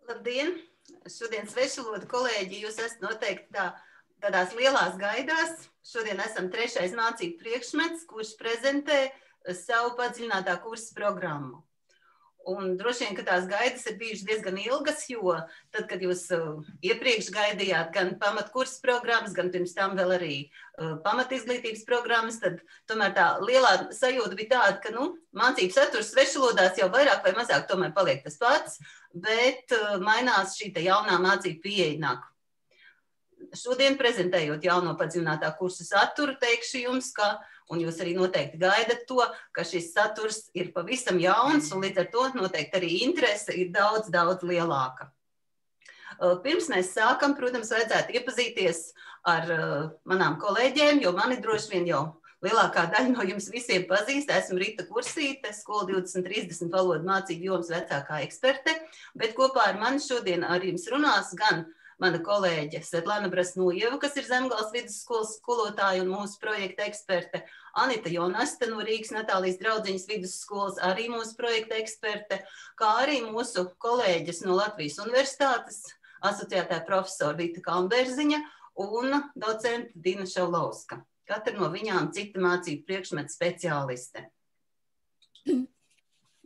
Labdien! Šodien svešvalodu kolēģi, jūs esat noteikti tādās lielās gaidās. Šodien esam trešais mācību priekšmets, kurš prezentē savu padziļinātā kursa programmu. Un droši vien, ka tās gaidas ir bijušas diezgan ilgas, jo tad, kad jūs iepriekš gaidījāt gan pamatkursa programmas, gan pirms tam vēl arī pamatizglītības programmas, tad tomēr tā lielā sajūta bija tāda, ka mācību saturs svešvalodās jau vairāk vai mazāk tomēr paliek tas pats, bet mainās šī jaunā mācību pieeja. Šodien prezentējot jauno padziļinātā kursa saturu, teikšu jums, un jūs arī noteikti gaidat to, ka šis saturs ir pavisam jauns, un līdz ar to noteikti arī interese ir daudz, daudz lielāka. Pirms mēs sākam, protams, vajadzētu iepazīties ar manām kolēģiem, jo mani droši vien jau lielākā daļa no jums visiem pazīst. Esmu Rita Kursīte, Skola 2030 valodu mācību jomas vecākā eksperte, bet kopā ar mani šodien ar jums runās gan mana kolēģe Svetlana Brasnojeva, kas ir Zemgales vidusskolas skolotāja un mūsu projekta eksperte, Anita Jonasta no Rīgas Natālijas draudziņas vidusskolas, arī mūsu projekta eksperte, kā arī mūsu kolēģis no Latvijas Universitātes, asociētā profesora Vita Kalnbērziņa un docente Dina Šaulovska. Katra no viņām cita mācību priekšmeta speciāliste.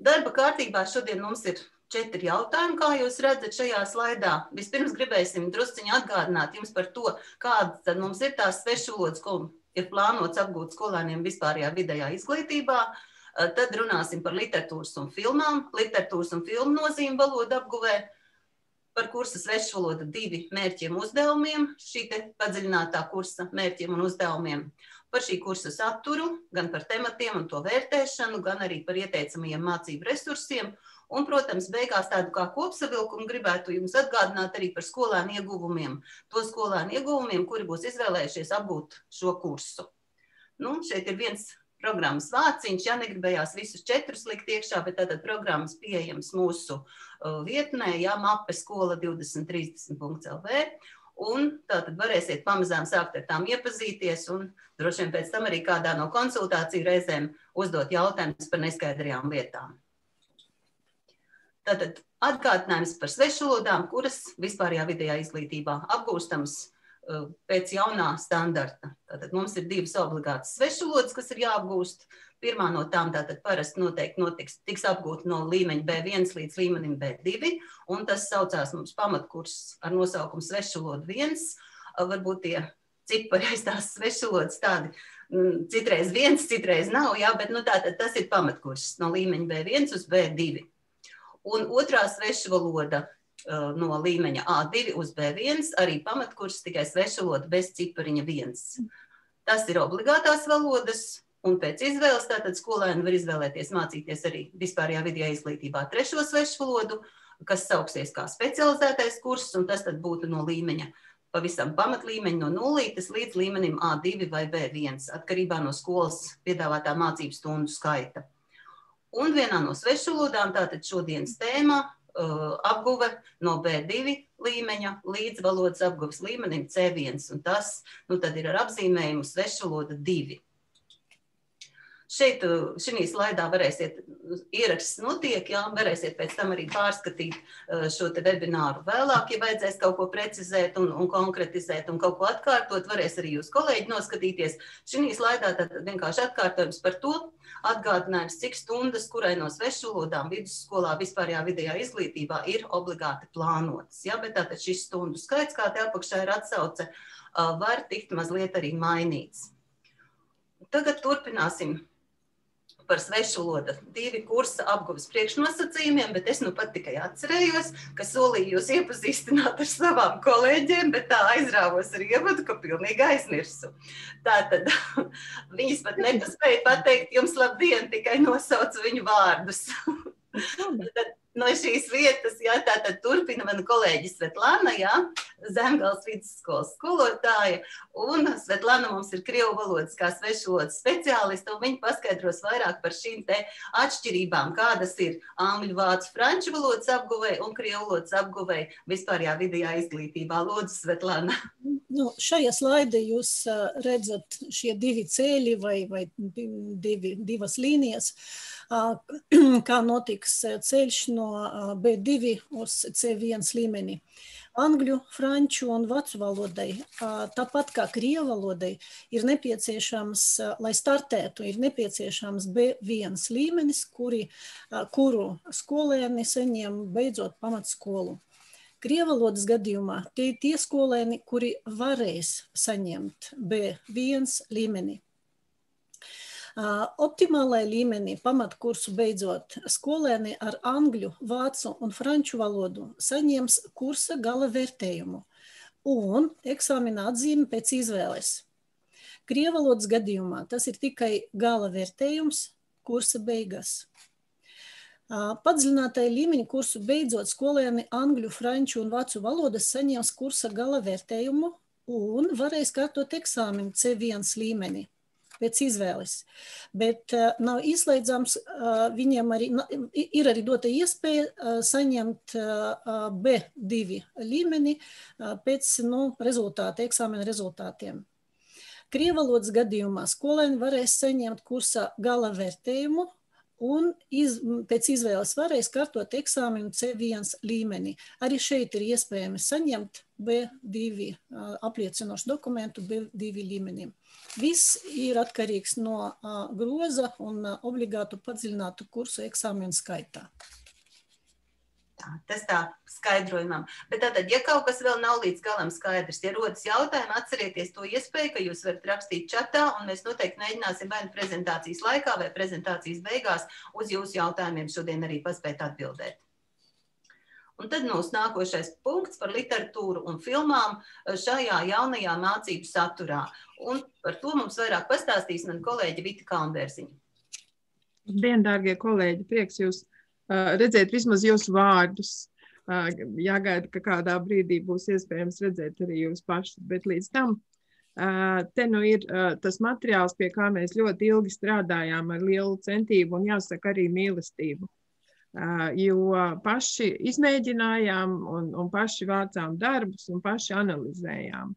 Darba kārtībā šodien mums ir 4 jautājumi, kā jūs redzat šajā slaidā. Vispirms gribēsim drusciņi atgādināt jums par to, kādas tad mums ir tās svešvalodas, ko ir plānots apgūt skolēniem vispārējā vidējā izglītībā. Tad runāsim par literatūras un filmām, literatūras un filmu nozīmi valodu apguvē, par kursa svešvaloda 2 mērķiem uzdevumiem, šī te padziļinātā kursa mērķiem un uzdevumiem, par šī kursa saturu, gan par tematiem un to vērtēšanu, gan arī par ieteicamajiem mācību resursiem. Un, protams, beigās tādu kā kopsavilkumu gribētu jums atgādināt arī par skolēnu ieguvumiem. To skolēnu ieguvumiem, kuri būs izvēlējušies apgūt šo kursu. Šeit ir viens programmas vāciņš, negribējās visus 4 likt iekšā, bet tātad programmas pieejams mūsu vietnē, mape skola 2030.lv. Un tātad varēsiet pamazām sākt ar tām iepazīties un droši vien pēc tam arī kādā no konsultāciju reizēm uzdot jautājumus par neskaidrajām lietām. Tātad atgādinājums par svešvalodām, kuras vispārējā vidējā izglītībā apgūstams pēc jaunā standarta. Tātad mums ir 2 obligātas svešvalodas, kas ir jāapgūst. Pirmā no tām tātad parasti noteikti tiks apgūta no līmeņa B1 līdz līmenim B2, un tas saucās mums pamatkurs ar nosaukumu svešvalodu 1. Varbūt tie cipari aiz tās svešvalodas tādi citreiz 1, citreiz nav, bet tātad tas ir pamatkurs no līmeņa B1 uz B2. Un otrā svešvaloda no līmeņa A2 uz B1, arī pamatkurs, tikai svešvaloda bez cipariņa 1. Tas ir obligātās valodas, un pēc izvēles tātad skolēni var izvēlēties mācīties arī vispārējā vidējā izglītībā 3. svešvalodu, kas sauksies kā specializētais kurs, un tas tad būtu no līmeņa pavisam pamatlīmeņa no 0 līdz līmenim A2 vai B1, atkarībā no skolas piedāvātā mācību stundu skaita. Un vienā no svešvalodām tātad šodienas tēma apguve no B2 līmeņa līdz valodas apguves līmenim C1, un tas tad ir ar apzīmējumu svešvaloda 2. Šeit, šī slaidā varēsiet, ieraksts notiek, varēsiet pēc tam arī pārskatīt šo te webināru vēlāk, ja vajadzēs kaut ko precizēt un konkretizēt un kaut ko atkārtot, varēs arī jūs kolēģi noskatīties. Šī slaidā tad vienkārši atkārtojums par to, atgādinājums, cik stundas, kurai no svešvalodām vidusskolā vispārējā vidējā izglītībā ir obligāti plānotas. Bet tātad šis stundu skaits, kā te apakšā ir atsauce, var tikt mazliet arī mainīts. Tagad turpināsim par svešvaloda 2 kursa apguves priekšnosacījumiem, bet es pat tikai atcerējos, ka solīju jūs iepazīstināt ar savām kolēģiem, bet tā aizrāvos ar ievadu, ka pilnīgi aizmirsu. Tātad viņas pat nepaspēja pateikt jums labdien, tikai nosaucu viņu vārdus. No šīs vietas, tātad turpina mana kolēģi Svetlana, Zemgales vidusskolas skolotāja, un Svetlana mums ir krievu valodas kā svešvalodas speciāliste, un viņa paskaidros vairāk par šīm te atšķirībām, kādas ir angļu, vācu, franču valodas apguvei un krievu valodas apguvei vispārējā vidējā izglītībā. Lūdzu, Svetlana. Šajā slaidē jūs redzat šie 2 ceļi vai 2 līnijas, kā notiks ceļš no no B2 uz C1 līmeni. Angļu, franču un vācu valodai, tāpat kā krievu valodai, ir nepieciešams, lai startētu, ir nepieciešams B1 līmenis, kuru skolēni saņem beidzot pamatskolu. Krievu valodas gadījumā tie skolēni, kuri varēs saņemt B1 līmeni. Optimālai līmenī pamatkursu beidzot skolēni ar angļu, vācu un franču valodu saņems kursa gala vērtējumu un eksāmena atzīmi pēc izvēles. Krievu valodas gadījumā tas ir tikai gala vērtējums kursa beigās. Padziļinātai līmeņa kursu beidzot skolēni angļu, franču un vācu valodas saņems kursa gala vērtējumu un varēs kārtot eksāmenu C1 līmeni pēc izvēles, bet nav izslēdzams, viņiem ir arī dota iespēja saņemt B2 līmeni pēc eksāmena rezultātiem. Krievu valodas gadījumā skolēni varēs saņemt kursa gala vērtējumu un pēc izvēles varēs kārtot eksāmenu C1 līmeni. Arī šeit ir iespējams saņemt B2 apliecinošu dokumentu B2 līmenim. Viss ir atkarīgs no groza un obligātu padziļinātu kursu eksāmenu skaitā. Tas tā skaidrojumam. Bet tātad, ja kaut kas vēl nav līdz galam skaidrs, ja rodas jautājumi, atcerieties to iespēju, ka jūs varat rakstīt čatā, un mēs noteikti mēģināsim vai nu prezentācijas laikā vai prezentācijas beigās uz jūsu jautājumiem šodien arī paspēt atbildēt. Un tad mūsu nākošais punkts par literatūru un filmām šajā jaunajā mācību saturā. Un par to mums vairāk pastāstīs man kolēģi Vita Kalnbērziņa. Labdien, dārgie kolēģi, prieks jūs redzēt vismaz jūsu vārdus. Jāgaida, ka kādā brīdī būs iespējams redzēt arī jūs pašus, bet līdz tam te nu ir tas materiāls, pie kā mēs ļoti ilgi strādājām ar lielu centību un jāsaka arī mīlestību. Jo paši izmēģinājām un paši vācām darbus un paši analizējām.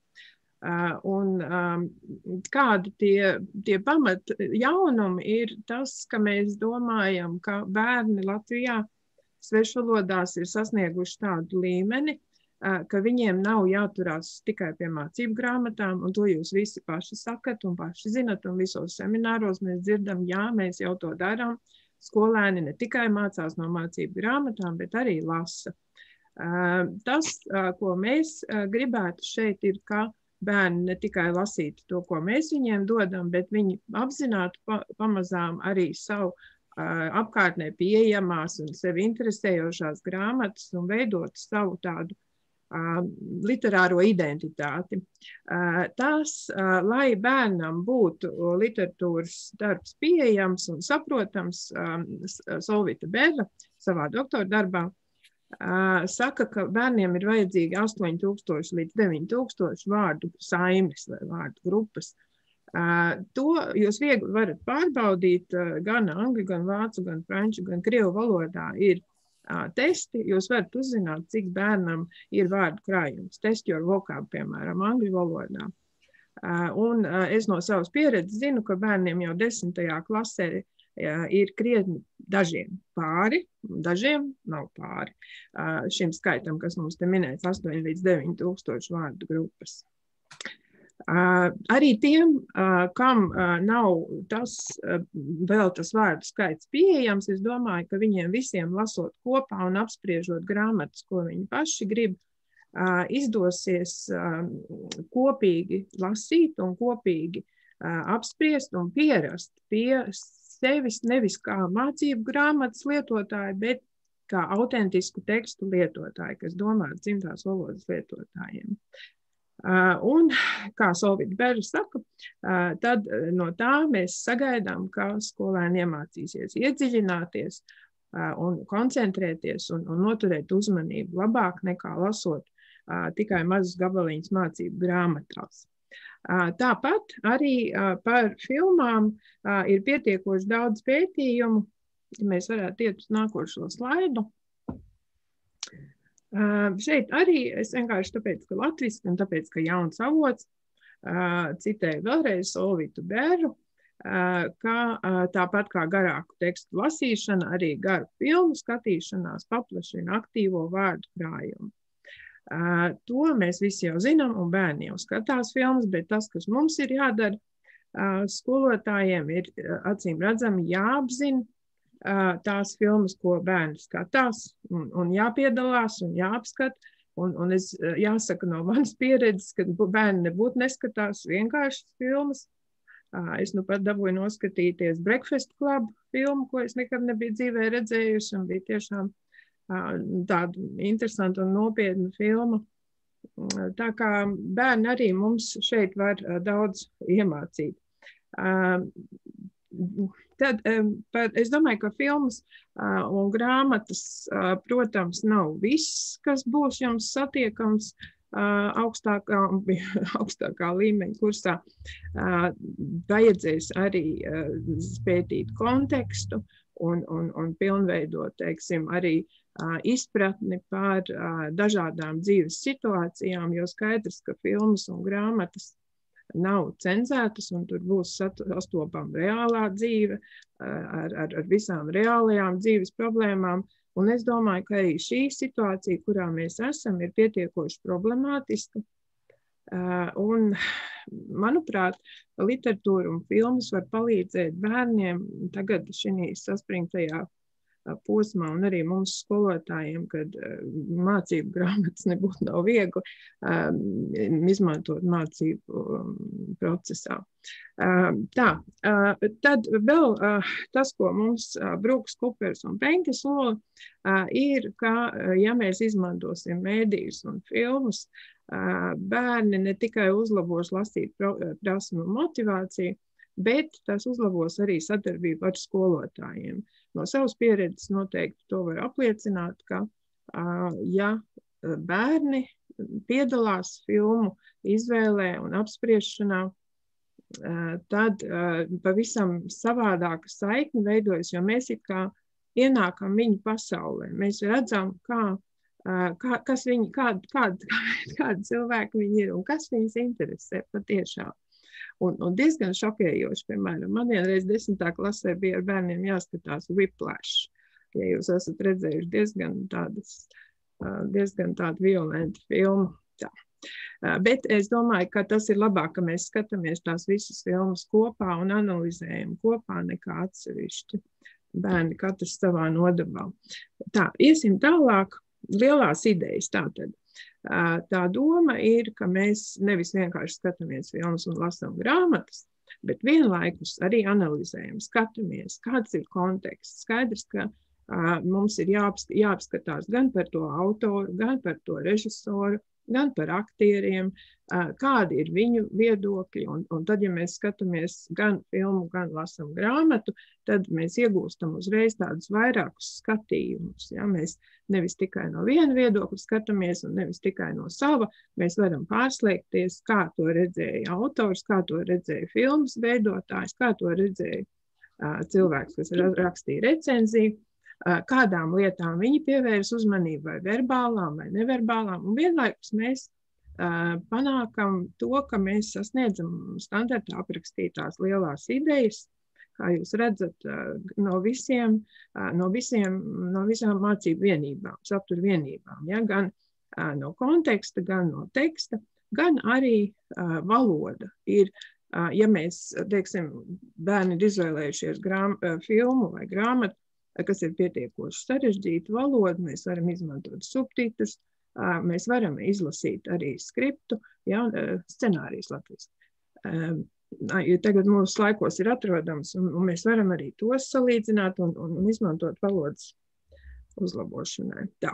Un kādi tie pamat jaunumi ir tas, ka mēs domājam, ka bērni Latvijā svešvalodās ir sasnieguši tādu līmeni, ka viņiem nav jāturās tikai pie mācību grāmatām, un to jūs visi paši sakat un paši zinat, un visos semināros mēs dzirdam, jā, mēs jau to darām. Skolēni ne tikai mācās no mācību grāmatām, bet arī lasa. Tas, ko mēs gribētu šeit, ir, ka bērni ne tikai lasītu to, ko mēs viņiem dodam, bet viņi apzinātu pamazām arī savu apkārtnē pieejamās un sevi interesējošās grāmatas un veidotu savu tādu literāro identitāti. Tas, lai bērnam būtu literatūras darbs pieejams un saprotams, Solvita Berra savā doktora darbā saka, ka bērniem ir vajadzīgi 8000 līdz 9000 vārdu saimnes vai vārdu grupas. To jūs viegli varat pārbaudīt gan angļu, gan vācu, gan franču, gan krievu valodā ir testi, jūs varat uzzināt, cik bērnam ir vārdu krājums. Test your vocab, piemēram, angļu valodā. Un es no savas pieredzes zinu, ka bērniem jau 10. klasē ir krietni dažiem pāri, dažiem nav pāri. Šim skaitam, kas mums te minēts, 8 līdz 9000 vārdu grupas. Arī tiem, kam nav vēl tas vārdu skaits pieejams, es domāju, ka viņiem visiem lasot kopā un apspriežot grāmatas, ko viņi paši grib, izdosies kopīgi lasīt un kopīgi apspriest un pierast pie sevis nevis kā mācību grāmatas lietotāji, bet kā autentisku tekstu lietotāji, kas domā dzimtās valodas lietotājiem. Un, kā Solvita Berra saka, tad no tā mēs sagaidām, ka skolēni iemācīsies iedziļināties un koncentrēties un noturēt uzmanību labāk nekā lasot tikai mazus gabaliņus mācību grāmatās. Tāpat arī par filmām ir pietiekoši daudz pētījumu. Ja mēs varētu iet uz nākošo slaidu. Šeit arī es vienkārši tāpēc, ka latviski un tāpēc, ka jauns avots, citēju vēlreiz Solvitu Berru, kā tāpat kā garāku tekstu lasīšana, arī garu filmu skatīšanās paplašina aktīvo vārdu krājumu. To mēs visi jau zinām, un bērni jau skatās filmas, bet tas, kas mums ir jādara, skolotājiem ir acīm redzami jāapzina tās filmas, ko bērni skatās, un jāpiedalās, un jāapskat. Un es jāsaka no manas pieredzes, ka bērni nebūtu neskatās vienkāršas filmas. Es nu pat dabūju noskatīties Breakfast Club filmu, ko es nekad nebiju dzīvē redzējusi, un bija tiešām tāda interesanta un nopietna filma. Tā kā bērni arī mums šeit var daudz iemācīt. Tad es domāju, ka filmas un grāmatas, protams, nav viss, kas būs jums satiekams augstākā līmeņa kursā. Vajadzēs arī pētīt kontekstu un pilnveidot, teiksim, arī izpratni par dažādām dzīves situācijām, jo skaidrs, ka filmas un grāmatas nav cenzētas, un tur būs sastopama reālā dzīve ar visām reālajām dzīves problēmām. Un es domāju, ka arī šī situācija, kurā mēs esam, ir pietiekoši problemātiska. Un, manuprāt, literatūra un filmas var palīdzēt bērniem tagad šī saspringtajā posmā, un arī mums skolotājiem, kad mācību grāmatas nebūtu nav viegli izmantot mācību procesā. Tad vēl tas, ko mums Brooks, Kupers un Penke sola, ir, ka, ja mēs izmantosim mēdījus un filmas, bērni ne tikai uzlabos lasīt prasmu un motivāciju, bet tas uzlabos arī sadarbību ar skolotājiem. No savas pieredzes noteikti to var apliecināt, ka, ja bērni piedalās filmu izvēlē un apspriešanā, tad pavisam savādāka saikne veidojas, jo mēs it kā ienākam viņu pasaulē. Mēs redzam, kādi cilvēki viņi ir un kas viņus interesē patiešām. Un diezgan šokējoši, piemēram, man vienreiz 10. klasē bija ar bērniem jāskatās Whiplash. Ja jūs esat redzējuši diezgan tādu violentu filmu. Tā. Bet es domāju, ka tas ir labāk, ka mēs skatāmies tās visas filmas kopā un analizējam kopā nekā atsevišķi bērni katrs savā nodabā. Tā, iesim tālāk, lielās idejas tātad. Tā doma ir, ka mēs nevis vienkārši skatāmies filmas un lasām grāmatas, bet vienlaikus arī analizējam, skatāmies, kāds ir konteksts. Skaidrs, ka mums ir jāapskatās gan par to autoru, gan par to režisoru, gan par aktieriem, kādi ir viņu viedokļi. Un tad, ja mēs skatāmies gan filmu, gan lasām grāmatu, tad mēs iegūstam uzreiz tādus vairākus skatījumus. Ja? Mēs nevis tikai no viena viedokļa skatāmies un nevis tikai no sava, mēs varam pārslēgties, kā to redzēja autors, kā to redzēja filmas veidotājs, kā to redzēja cilvēks, kas rakstīja recenziju, kādām lietām viņi pievērs uzmanību, vai verbālām, vai neverbālām, un vienlaikus mēs panākam to, ka mēs sasniedzam standarta aprakstītās lielās idejas, kā jūs redzat, no visām mācību vienībām, satura vienībām, ja? Gan no konteksta, gan no teksta, gan arī valoda ir, ja mēs, teiksim, bērni ir izvēlējušies filmu vai grāmatu, kas ir pietiekoši sarežģīta valoda, mēs varam izmantot subtitrus, mēs varam izlasīt arī skriptu, ja, scenārijas latviski. Tagad mūsu laikos ir atrodams, un mēs varam arī tos salīdzināt un izmantot valodas uzlabošanai. Tā.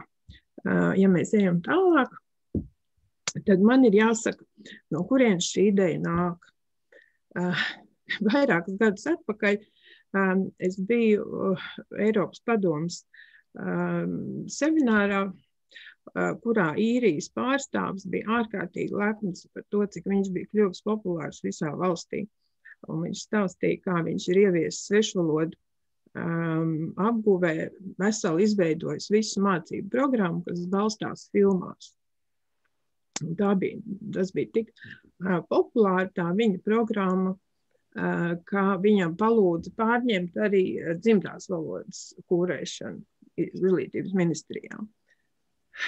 Ja mēs ejam tālāk, tad man ir jāsaka, no kurienes šī ideja nāk. Vairākus gadus atpakaļ es biju Eiropas padomes seminārā, kurā īrijas pārstāvs bija ārkārtīgi lepns par to, cik viņš bija kļuvis populārs visā valstī. Un viņš stāstīja, kā viņš ir ieviesis svešvalodu apguvē, veseli izveidojis visu mācību programmu, kas balstās filmās. Tas bija tik populāri, tā viņa programma, ka viņam palūdza pārņemt arī dzimtās valodas kūrēšanu Izglītības ministrijā.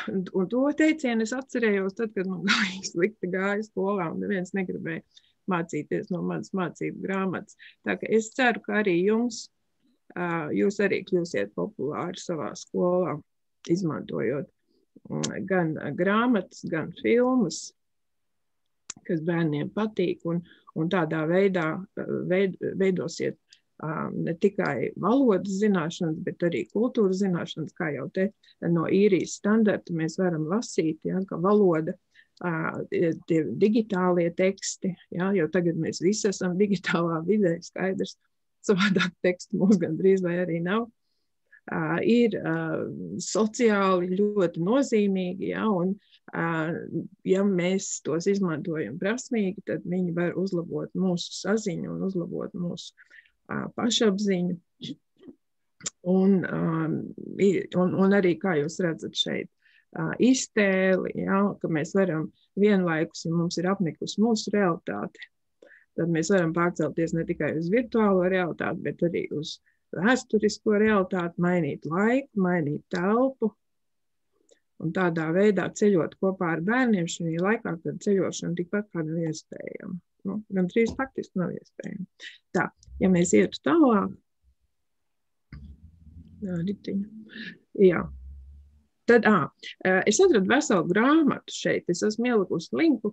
Un to teicienu es atcerējos tad, kad man galīgi slikti gāja skolā un neviens negribēja mācīties no manas mācību grāmatas. Tā ka es ceru, ka arī jūs arī kļūsiet populāri savā skolā, izmantojot gan grāmatas, gan filmas, kas bērniem patīk, un tādā veidā veidosiet ne tikai valodas zināšanas, bet arī kultūras zināšanas, kā jau te no īrijas standarta mēs varam lasīt, ja, ka valoda, tie digitālie teksti, ja, jo tagad mēs visi esam digitālā vidē, skaidrs, savādāk tekstu mums gandrīz vai arī nav, ir sociāli ļoti nozīmīgi, ja, un ja mēs tos izmantojam prasmīgi, tad viņi var uzlabot mūsu saziņu un uzlabot mūsu pašapziņu. Un arī, kā jūs redzat šeit, iztēli, ja, ka mēs varam vienlaikus, ja mums ir apnikusi mūsu realitāte, tad mēs varam pārcelties ne tikai uz virtuālo realitāti, bet arī uz vēsturisko realitāti, mainīt laiku, mainīt telpu un tādā veidā ceļot kopā ar bērniem šajā laikā, kad ceļošana tikpat kā nav iespējama. Nu, gan trīs faktiski nav iespējama. Tā, ja mēs ietu tālāk, tad es atradu veselu grāmatu šeit, es esmu ielikusi linku,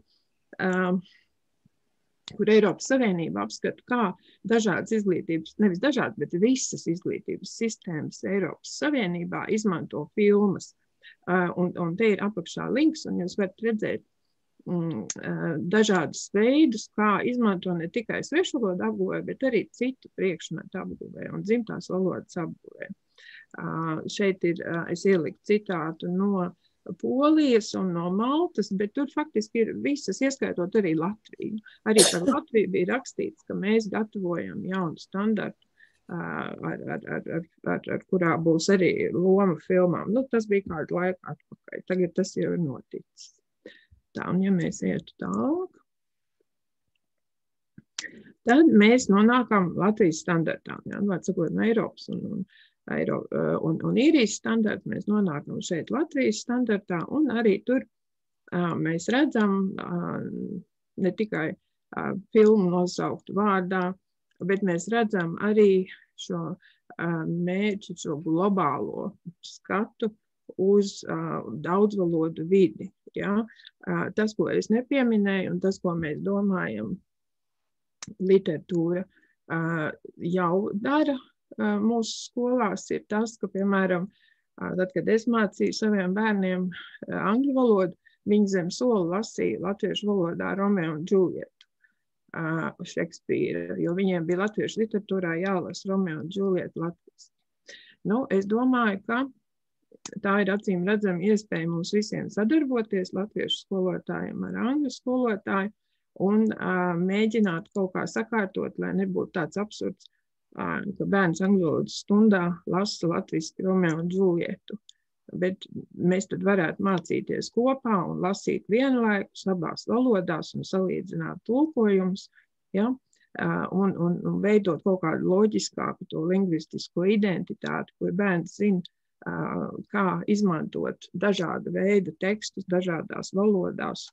kur Eiropas Savienība apskata, kā dažādas izglītības, nevis dažādas, bet visas izglītības sistēmas Eiropas Savienībā izmanto filmas. Un te ir apakšā links, un jūs varat redzēt dažādus veidus, kā izmanto ne tikai svešvalodu apguvē, bet arī citu priekšmetu apguvē un dzimtās valodas apguvē. Šeit ir, es ieliku citātu no Polijas un no Maltas, bet tur faktiski ir visas, ieskaitot arī Latviju. Arī par Latviju bija rakstīts, ka mēs gatavojam jaunu standartu, ar kurā būs arī loma filmām. Nu, tas bija kādu laiku atpakaļ. Tagad tas jau ir noticis. Tā, un ja mēs ietu tālāk, tad mēs nonākam Latvijas standartā. Ja, sakot, no Eiropas un īrijas standarta, mēs nonākam šeit Latvijas standartā, un arī tur mēs redzam ne tikai filmu nosauktu vārdā, bet mēs redzam arī šo mērķi, šo globālo skatu uz daudzvalodu vidi. Ja? Tas, ko es nepieminēju, un tas, ko mēs domājam, literatūra jau dara mūsu skolās, ir tas, ka, piemēram, tad, kad es mācīju saviem bērniem angļu valodu, viņi zem sola lasīja latviešu valodā Romeo un Džulietu, Šekspīra, jo viņiem bija latviešu literatūrā jālasa Romeo un Džulieta latviski. Nu, es domāju, ka tā ir acīm redzama iespēja mums visiem sadarboties, latviešu skolotājiem ar angļu skolotāju, un mēģināt kaut kā sakārtot, lai nebūtu tāds absurds, ka bērns angļu valodas stundā lasa latviski Romeo un Džulietu. Bet mēs tad varētu mācīties kopā un lasīt vienlaikus abās valodās un salīdzināt tulkojumus, ja? un veidot kaut kādu loģiskāku to lingvistisko identitāti, kur bērns zina, kā izmantot dažāda veida tekstus dažādās valodās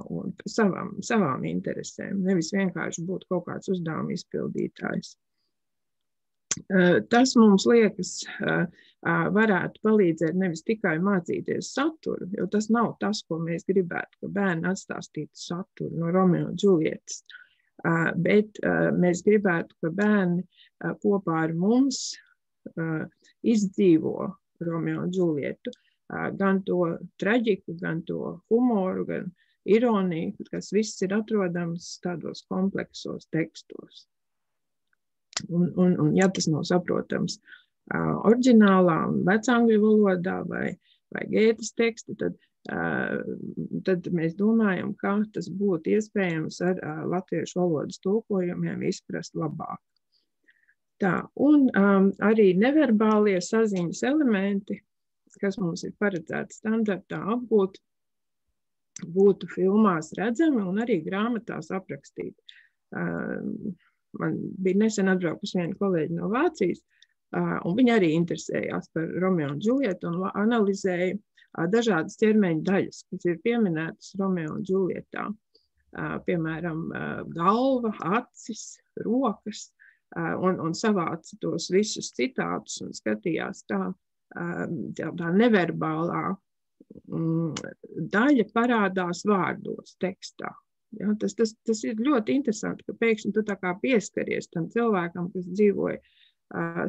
un savām interesēm, nevis vienkārši būt kaut kāds uzdevuma izpildītājs. Tas mums liekas varētu palīdzēt nevis tikai mācīties saturu, jo tas nav tas, ko mēs gribētu, ka bērni atstāstītu saturu no Romeo un Džulietas, bet mēs gribētu, ka bērni kopā ar mums izdzīvo Romeo un Džulietu, gan to traģiku, gan to humoru, gan ironiju, kas viss ir atrodams tādos kompleksos tekstos. Un ja tas nav saprotams oriģinālā un vecangļu valodā vai Gētas teksta, tad mēs domājam, kā tas būtu iespējams ar latviešu valodas tulkojumiem izprast labāk. Tā, un arī neverbālie saziņas elementi, kas mums ir paredzēti standartā apgūt, būtu filmās redzami un arī grāmatās aprakstīti. Man bija nesen atbraukusi viena kolēģi no Vācijas, un viņa arī interesējās par Romeo un Džulietu un analizēja dažādas ķermeņa daļas, kas ir pieminētas Romeo un Džulietā. Piemēram, galva, acis, rokas, un savāca tos visus citātus un skatījās tā neverbālā daļa parādās vārdos tekstā. Ja, tas ir ļoti interesanti, ka pēkšņi tu tā kā pieskaries tam cilvēkam, kas dzīvoja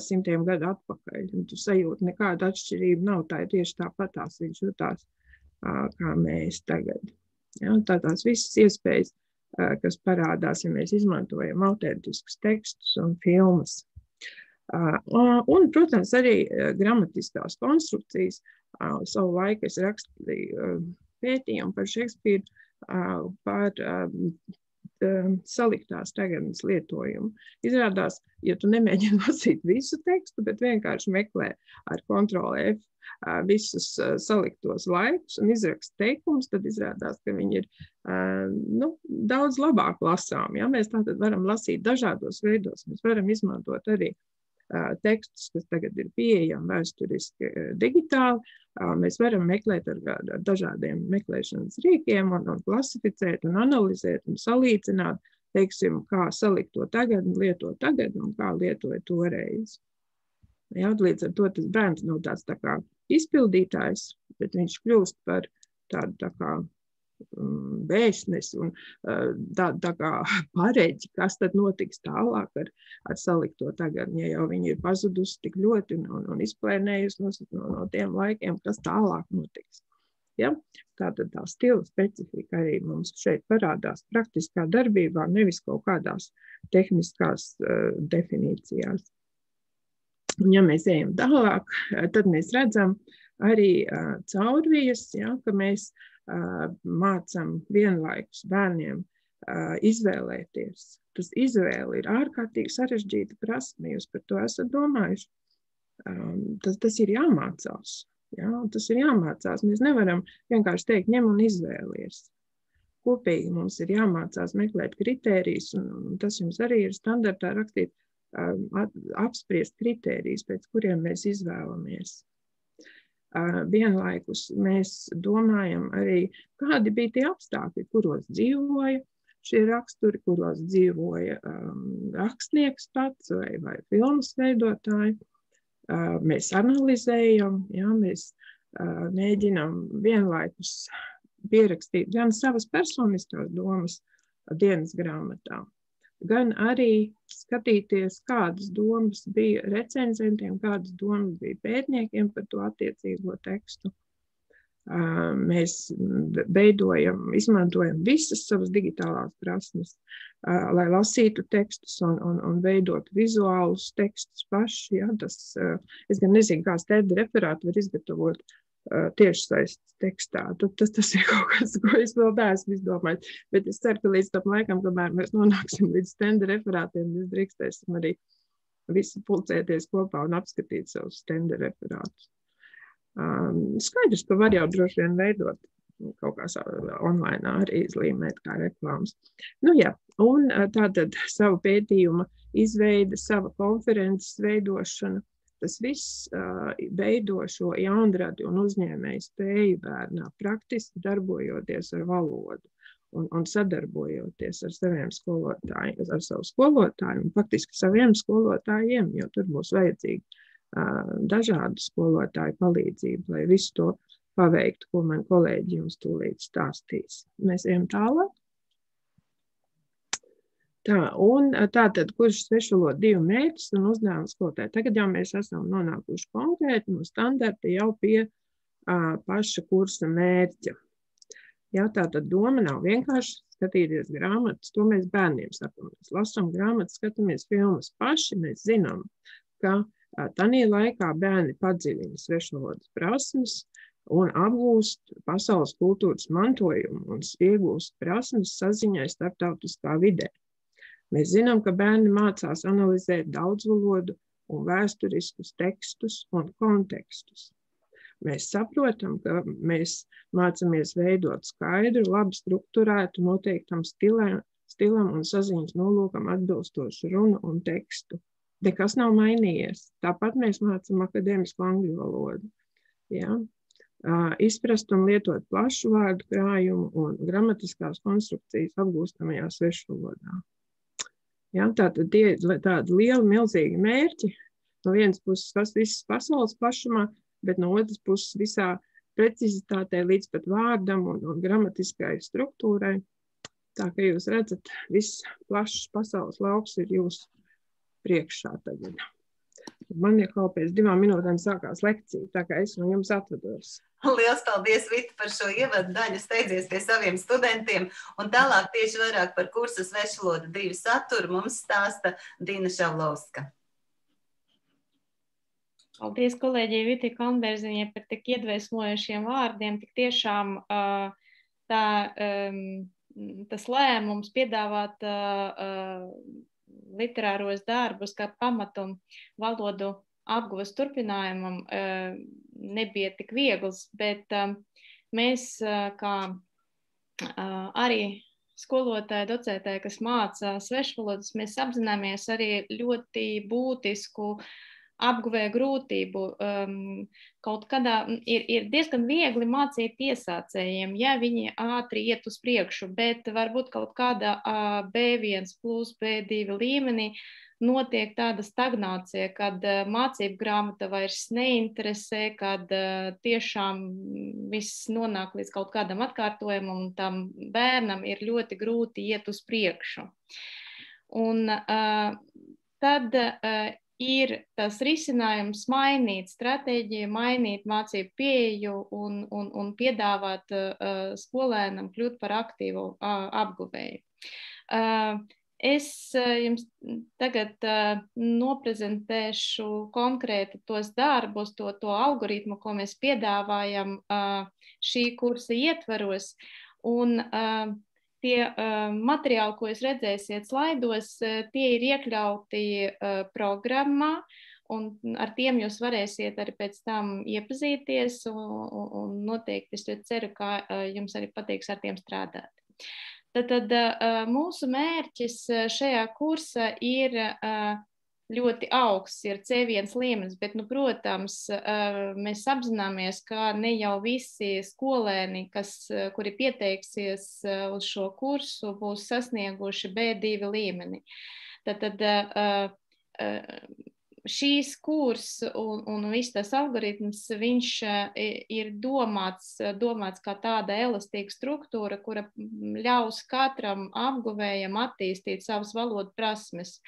simtiem gadu atpakaļ. Un tu sajūti, nekāda atšķirība nav, tā ir tieši tāpatās viņš jutās kā mēs tagad. Ja, tās visas iespējas, kas parādās, ja mēs izmantojam autentiskus tekstus un filmas. Un, protams, arī gramatiskās konstrukcijas. Savu laiku es rakstīju pētījumu par Šekspīru, par saliktās tagadnes lietojumu. Izrādās, ja tu nemēģini lasīt visu tekstu, bet vienkārši meklē ar Ctrl+F visus saliktos laikus un izrakst teikumus, tad izrādās, ka viņi ir daudz labāk lasām. Ja? Mēs tātad varam lasīt dažādos veidos. Mēs varam izmantot arī tekstus, kas tagad ir pieejami vēsturiski digitāli. Mēs varam meklēt ar dažādiem meklēšanas rīkiem un klasificēt un analizēt un salīdzināt, teiksim, kā salikt to tagad un lietot tagad un kā lietoja toreiz. Ja, līdz ar to tas bērns nav tāds tā kā izpildītājs, bet viņš kļūst par tādu tā kā vēstnesi un tā kā pareģi, kas tad notiks tālāk ar salikto tagad, ja jau viņi ir pazudusi tik ļoti un izplēnējusi no tiem laikiem, kas tālāk notiks. Ja? Tātad tā stila specifika arī mums šeit parādās praktiskā darbībā, nevis kaut kādās tehniskās definīcijās. Un ja mēs ejam tālāk, tad mēs redzam arī caurvijas, ja, ka mēs mācam vienlaikus bērniem izvēlēties. Tas izvēle ir ārkārtīgi sarežģīta prasme, jūs par to esat domājuši. Tas ir jāmācās. Ja? Tas ir jāmācās. Mēs nevaram vienkārši teikt, ņem un izvēlies. Kopīgi mums ir jāmācās meklēt kritērijus, un tas jums arī ir standartā rakstīt, apspriest kritērijus, pēc kuriem mēs izvēlamies. Vienlaikus mēs domājam arī, kādi bija tie apstākļi, kuros dzīvoja šie raksturi, kuros dzīvoja rakstnieks pats vai filmas veidotāji. Mēs analizējam, ja, mēs mēģinām vienlaikus pierakstīt gan savas personiskās domas dienas grāmatā, gan arī skatīties, kādas domas bija recenzentiem, kādas domas bija pētniekiem par to attiecīgo tekstu. Mēs izmantojam visas savas digitālās prasmes, lai lasītu tekstus un veidotu vizuālus tekstus paši. Ja, es gan nezinu, kā stēdi referātu var izgatavot tiešsaistes tekstā. Tas ir kaut kas, ko es vēl neesmu izdomājis. Bet es ceru, ka līdz tam laikam, kamēr mēs nonāksim līdz stenda referātiem, mēs drīkstēsim arī visi pulcēties kopā un apskatīt savus stenda referātus. Skaidrs, ka var jau droši vien veidot kaut kā online arī izlīmēt kā reklāmas. Nu jā, un tātad savu pētījuma izveide, sava konferences veidošana, tas viss veido šo jaunradi un uzņēmēju spēju bērnā praktiski darbojoties ar valodu un sadarbojoties ar saviem skolotājiem, ar savu skolotāju un faktiski saviem skolotājiem, jo tur būs vajadzīgi dažādu skolotāju palīdzību, lai visu to paveiktu, ko man kolēģi jums tūlīt stāstīs. Mēs ejam tālāk. Tātad, kurš svešvaloda 2 mērķus un uzdevums skolotāji. Tagad jau mēs esam nonākuši konkrēti no standarta jau pie paša kursa mērķa. Jā, tātad doma nav vienkārši skatīties grāmatas, to mēs bērniem sakam. Mēs lasām grāmatas, skatāmies filmas paši, mēs zinām, ka tanī laikā bērni padziļina svešvalodas prasmes un apgūst pasaules kultūras mantojumu un iegūst prasmes saziņai starptautiskā vidē. Mēs zinām, ka bērni mācās analizēt daudzvalodu un vēsturiskus tekstus un kontekstus. Mēs saprotam, ka mēs mācāmies veidot skaidru, labi strukturētu, noteiktam stilam un saziņas nolūkam atbilstošu runu un tekstu. Nekas nav mainījies. Tāpat mēs mācām akadēmisku angļu valodu. Ja? Izprast un lietot plašu vārdu krājumu un gramatiskās konstrukcijas apgūstamajā svešvalodā. Ja? Tātad tie ir tādi lieli, milzīgi mērķi. No vienas puses tas viss pasaules plašumā, bet no otras puses visā precizitātei līdz pat vārdam un gramatiskai struktūrai. Tā kā jūs redzat, viss plašs pasaules lauks ir jūsu priekšā tagad. Man jau pēc 2 minūtēm sākās lekcija, tā kā es no jums atvados. Liels paldies, Vita, par šo ievadu daļu. Steidzies pie saviem studentiem. Un tālāk tieši vairāk par kursa Svešvaloda 2 saturu mums stāsta Dina Šavlovska. Paldies kolēģei Vitai Kalnbērziņai par tik iedvesmojošiem vārdiem. Tik tiešām tas lēmums piedāvāt literāros darbus kā pamatu valodu apguves turpinājumam nebija tik viegls, bet mēs kā arī skolotāji, docētāji, kas māca svešvalodas, mēs apzināmies arī ļoti būtisku apguvē grūtību. Kaut kādā ir diezgan viegli mācīt iesācējiem, ja viņi ātri iet uz priekšu, bet varbūt kaut kādā B1 plus B2 līmenī notiek tāda stagnācija, kad mācību grāmata vairs neinteresē, kad tiešām viss nonāk līdz kaut kādam atkārtojumam, un tam bērnam ir ļoti grūti iet uz priekšu. Un tad ir tas risinājums mainīt stratēģiju, mainīt mācību pieeju un piedāvāt skolēnam kļūt par aktīvu apguvēju. Es jums tagad noprezentēšu konkrēti tos darbus, to algoritmu, ko mēs piedāvājam šī kursa ietvaros. Un tie materiāli, ko jūs redzēsiet slaidos, tie ir iekļauti programmā, un ar tiem jūs varēsiet arī pēc tam iepazīties, un noteikti es ceru, ka jums arī patiks ar tiem strādāt. Tad mūsu mērķis šajā kursa ir ļoti augsts, ir C1 līmenis, bet, protams, mēs apzināmies, ka ne jau visi skolēni, kuri pieteiksies uz šo kursu, būs sasnieguši B2 līmeni. Tad šīs kurs un viss tas algoritms, viņš ir domāts kā tāda elastīga struktūra, kura ļaus katram apguvējam attīstīt savas valodu prasmes.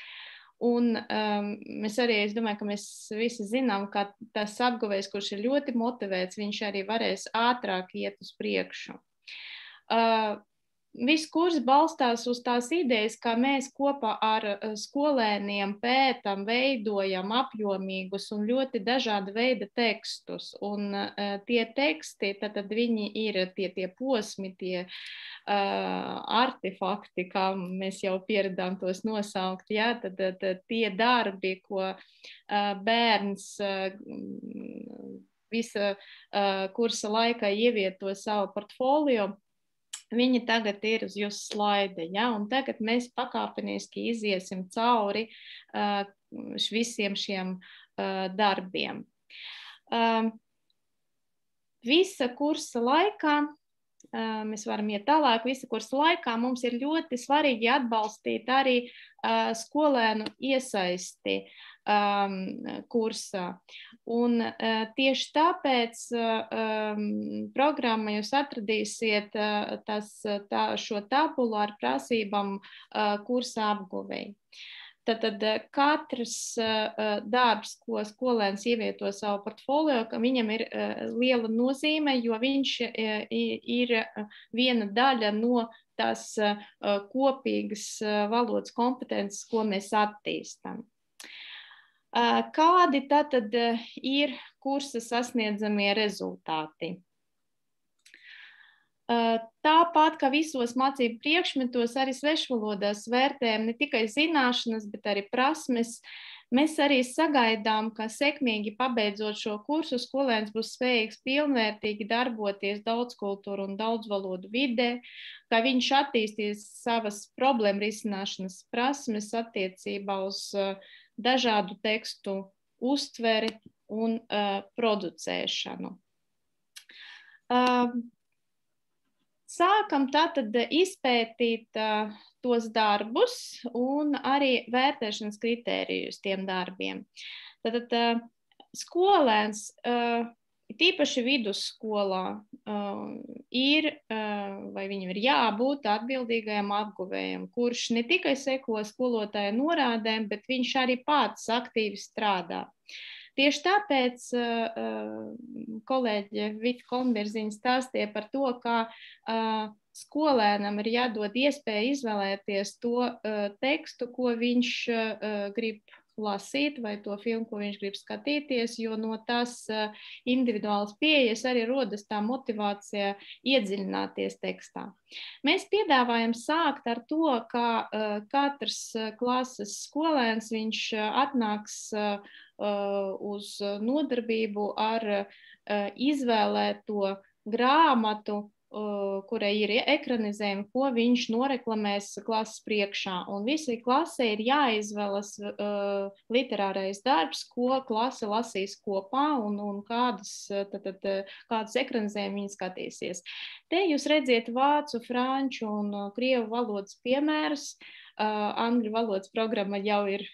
Un mēs arī, es domāju, ka mēs visi zinām, ka tas apguvējs, kurš ir ļoti motivēts, viņš arī varēs ātrāk iet uz priekšu. Viss kurs balstās uz tās idejas, kā mēs kopā ar skolēniem pētam, veidojam apjomīgus un ļoti dažāda veida tekstus. Un tie teksti, tad viņi ir tie posmi, tie artefakti, kā mēs jau pieredām tos nosaukt, ja? Tad tie darbi, ko bērns visa kursa laikā ievieto savu portfolio, viņi tagad ir uz jūsu slaida, ja? Un tagad mēs pakāpeniski iziesim cauri visiem šiem darbiem. Visa kursa laikā, mēs varam iet tālāk, visa kursa laikā mums ir ļoti svarīgi atbalstīt arī skolēnu iesaisti kursā. Un tieši tāpēc programmā jūs atradīsiet šo tabulu ar prasībām kursa apguvēji. Tad katrs darbs, ko skolēns ievieto savu portfolio, ka viņam ir liela nozīme, jo viņš ir viena daļa no tās kopīgas valodas kompetences, ko mēs attīstam. Kādi tad ir kursa sasniedzamie rezultāti? Tāpat kā visos mācību priekšmetos, arī svešvalodās vērtējam ne tikai zināšanas, bet arī prasmes. Mēs arī sagaidām, ka sekmīgi pabeidzot šo kursu, skolēns būs spējīgs pilnvērtīgi darboties daudzkultūru un daudzvalodu vidē, ka viņš attīstīs savas problēmu risināšanas prasmes attiecībā uz dažādu tekstu uztveri un producēšanu. Sākam tātad izpētīt tos darbus un arī vērtēšanas kritērijus tiem darbiem. Tātad skolēns, tīpaši vidusskolā, ir, vai viņam ir jābūt atbildīgajam apguvējam, kurš ne tikai seko skolotāja norādēm, bet viņš arī pats aktīvi strādā. Tieši tāpēc kolēģe Vita Kolmberziņa stāstīja par to, kā skolēnam ir jādod iespēja izvēlēties to tekstu, ko viņš grib lasīt, vai to filmu, ko viņš grib skatīties, jo no tās individuālas pieejas arī rodas tā motivācija iedziļināties tekstā. Mēs piedāvājam sākt ar to, ka katrs klases skolēns viņš atnāks uz nodarbību ar izvēlēto grāmatu, kurai ir ekranizējumi, ko viņš noreklamēs klases priekšā. Un visai klasē ir jāizvēlas literārais darbs, ko klase lasīs kopā un kādus ekranizējumus viņi skatīsies. Te jūs redziet vācu, franču un krievu valodas piemērus. Angļu valodas programma jau ir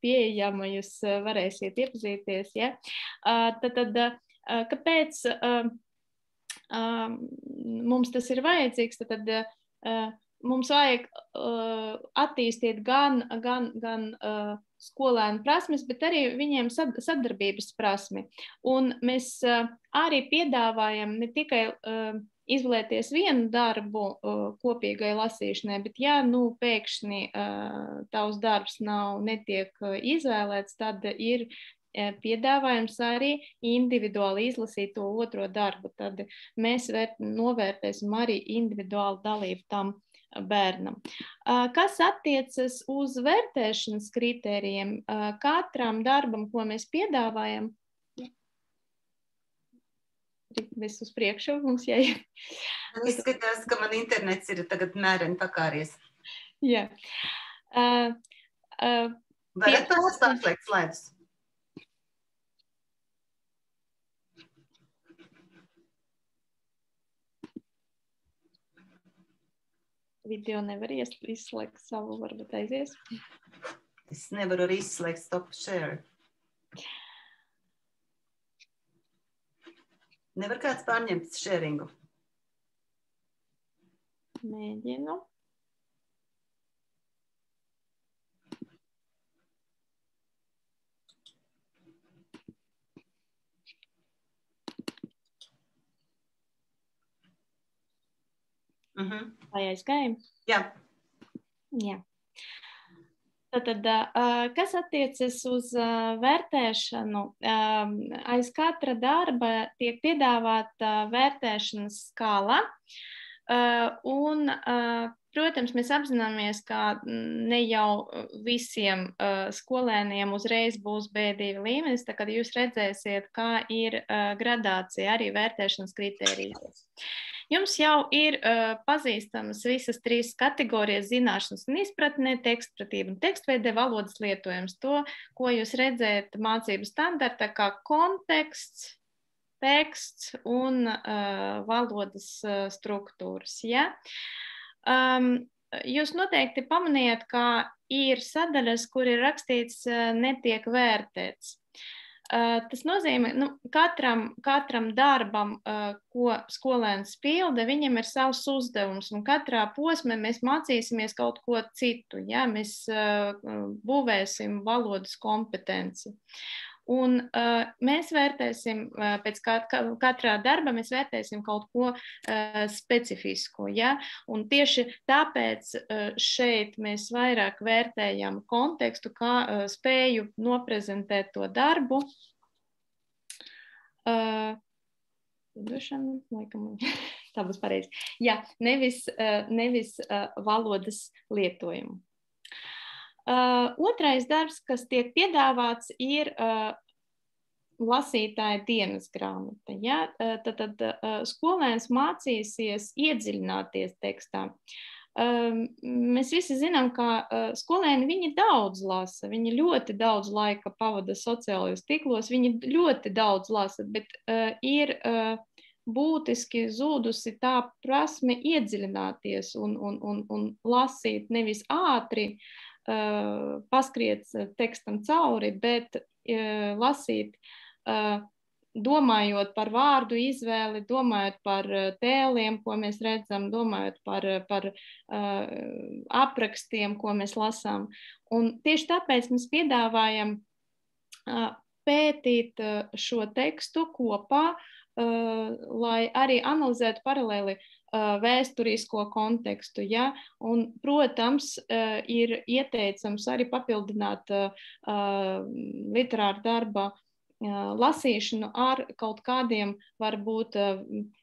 pieejama, jūs varēsiet iepazīties. Ja? Kāpēc mums tas ir vajadzīgs? Tad mums vajag attīstīt gan skolēnu prasmes, bet arī viņiem sadarbības prasmi. Un mēs arī piedāvājam ne tikai izvēlēties vienu darbu kopīgai lasīšanai, bet ja pēkšņi tavs darbs netiek izvēlēts, tad ir piedāvājums arī individuāli izlasīt to otro darbu. Tad mēs novērtēsim arī individuālu dalību tam bērnam. Kas attiecas uz vērtēšanas kritērijiem, katram darbam, ko mēs piedāvājam, mēs uz priekšu, mums jāiet. Man izskatās, ka man internets ir tagad mēreni pakāries. Jā. Varat pārslēgt slaidus? Video nevar izslēgt savu, varbūt aizies. Es nevaru arī izslēgt stop share. Nevar kāds pārņemt sharingu? Mēģinu. Vai aizgājam? Jā. Jā. Tad, kas attiecas uz vērtēšanu, aiz katra darba tiek piedāvāta vērtēšanas skala, un, protams, mēs apzināmies, ka ne jau visiem skolēniem uzreiz būs B2 līmenis, tā kad jūs redzēsiet, kā ir gradācija arī vērtēšanas kritērijos. Jums jau ir pazīstamas visas trīs kategorijas - zināšanas un izpratne, tekstpratība un tekstveide, valodas lietojums. To, ko jūs redzēt mācību standartā, kā konteksts, teksts un valodas struktūras. Ja? Jūs noteikti pamanījāt, ka ir sadaļas, kur ir rakstīts netiek vērtēts. Tas nozīmē, katram darbam, ko skolēns pilda, viņam ir savs uzdevums, un katrā posmē mēs mācīsimies kaut ko citu, ja? Mēs būvēsim valodas kompetenci. Un mēs vērtēsim, pēc katrā darba mēs vērtēsim kaut ko specifisku, ja? Un tieši tāpēc šeit mēs vairāk vērtējam kontekstu, kā spēju noprezentēt to darbu. Laikam, tā būs pareizi. Jā, nevis valodas lietojumu. Otrais darbs, kas tiek piedāvāts, ir lasītāja dienas grāmata. Ja? Tad skolēns mācīsies iedziļināties tekstā. Mēs visi zinām, ka skolēni viņi daudz lasa, viņi ļoti daudz laika pavada sociālajos tīklos, viņi ļoti daudz lasa, bet ir būtiski zudusi tā prasme iedziļināties un lasīt nevis ātri, paskriet tekstam cauri, bet lasīt, domājot par vārdu izvēli, domājot par tēliem, ko mēs redzam, domājot par aprakstiem, ko mēs lasām. Un tieši tāpēc mēs piedāvājam pētīt šo tekstu kopā, lai arī analizētu paralēli vēsturisko kontekstu. Ja? Un, protams, ir ieteicams arī papildināt literāra darba lasīšanu ar kaut kādiem, varbūt,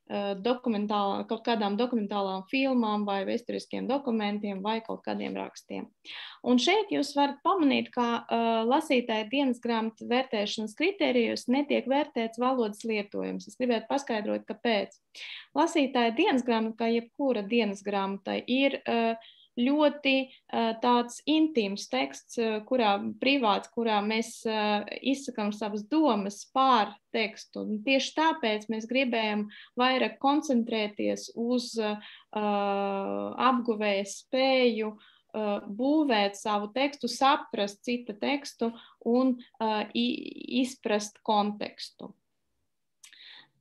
kaut kādām dokumentālām filmām vai vēsturiskiem dokumentiem vai kaut kādiem rakstiem. Un šeit jūs varat pamanīt, ka lasītāja dienas grāmatu vērtēšanas kriterijos netiek vērtēts valodas lietojums. Es gribētu paskaidrot, kāpēc. Lasītāja dienas grāmata, kā jebkura dienas grāmata, ir ļoti tāds intīms teksts, privāts, kurā mēs izsakām savas domas pār tekstu. Un tieši tāpēc mēs gribējam vairāk koncentrēties uz apguvēja spēju būvēt savu tekstu, saprast cita tekstu un izprast kontekstu.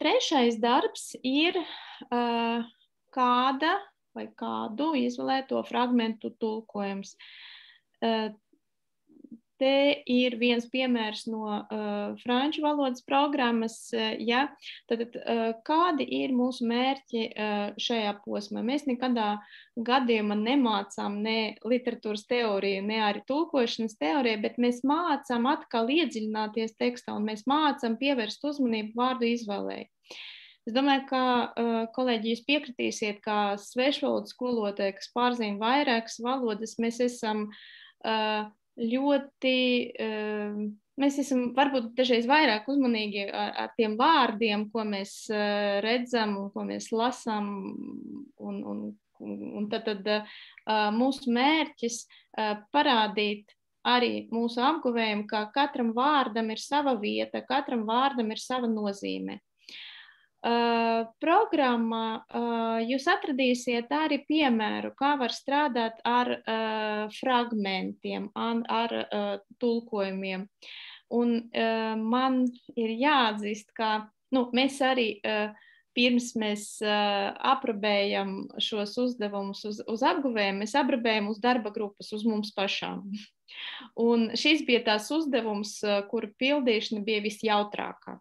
Trešais darbs ir kādu izvēlēto fragmentu tulkojums. Te ir viens piemērs no franču valodas programmas. Ja? Tad, kādi ir mūsu mērķi šajā posmā? Mēs nekadā gadījumā nemācām ne literatūras teoriju, ne arī tulkošanas teoriju, bet mēs mācām atkal iedziļināties tekstā un mēs mācām pievērst uzmanību vārdu izvēlēji. Es domāju, ka kolēģi jūs piekritīsiet, ka svešvalodu skolotāji, kas pārzina vairākas valodas, mēs esam varbūt dažreiz vairāk uzmanīgi ar tiem vārdiem, ko mēs redzam un ko mēs lasām. Un tad mūsu mērķis parādīt arī mūsu apguvējiem, ka katram vārdam ir sava vieta, katram vārdam ir sava nozīme. Programmā jūs atradīsiet arī piemēru, kā var strādāt ar fragmentiem, ar tulkojumiem. Un man ir jāatzīst, ka mēs arī pirms mēs aprobējam šos uzdevumus uz apguvējiem, mēs aprobējam uz darba grupas, uz mums pašām. Un šis bija tās uzdevums, kuru pildīšana bija visjautrākā.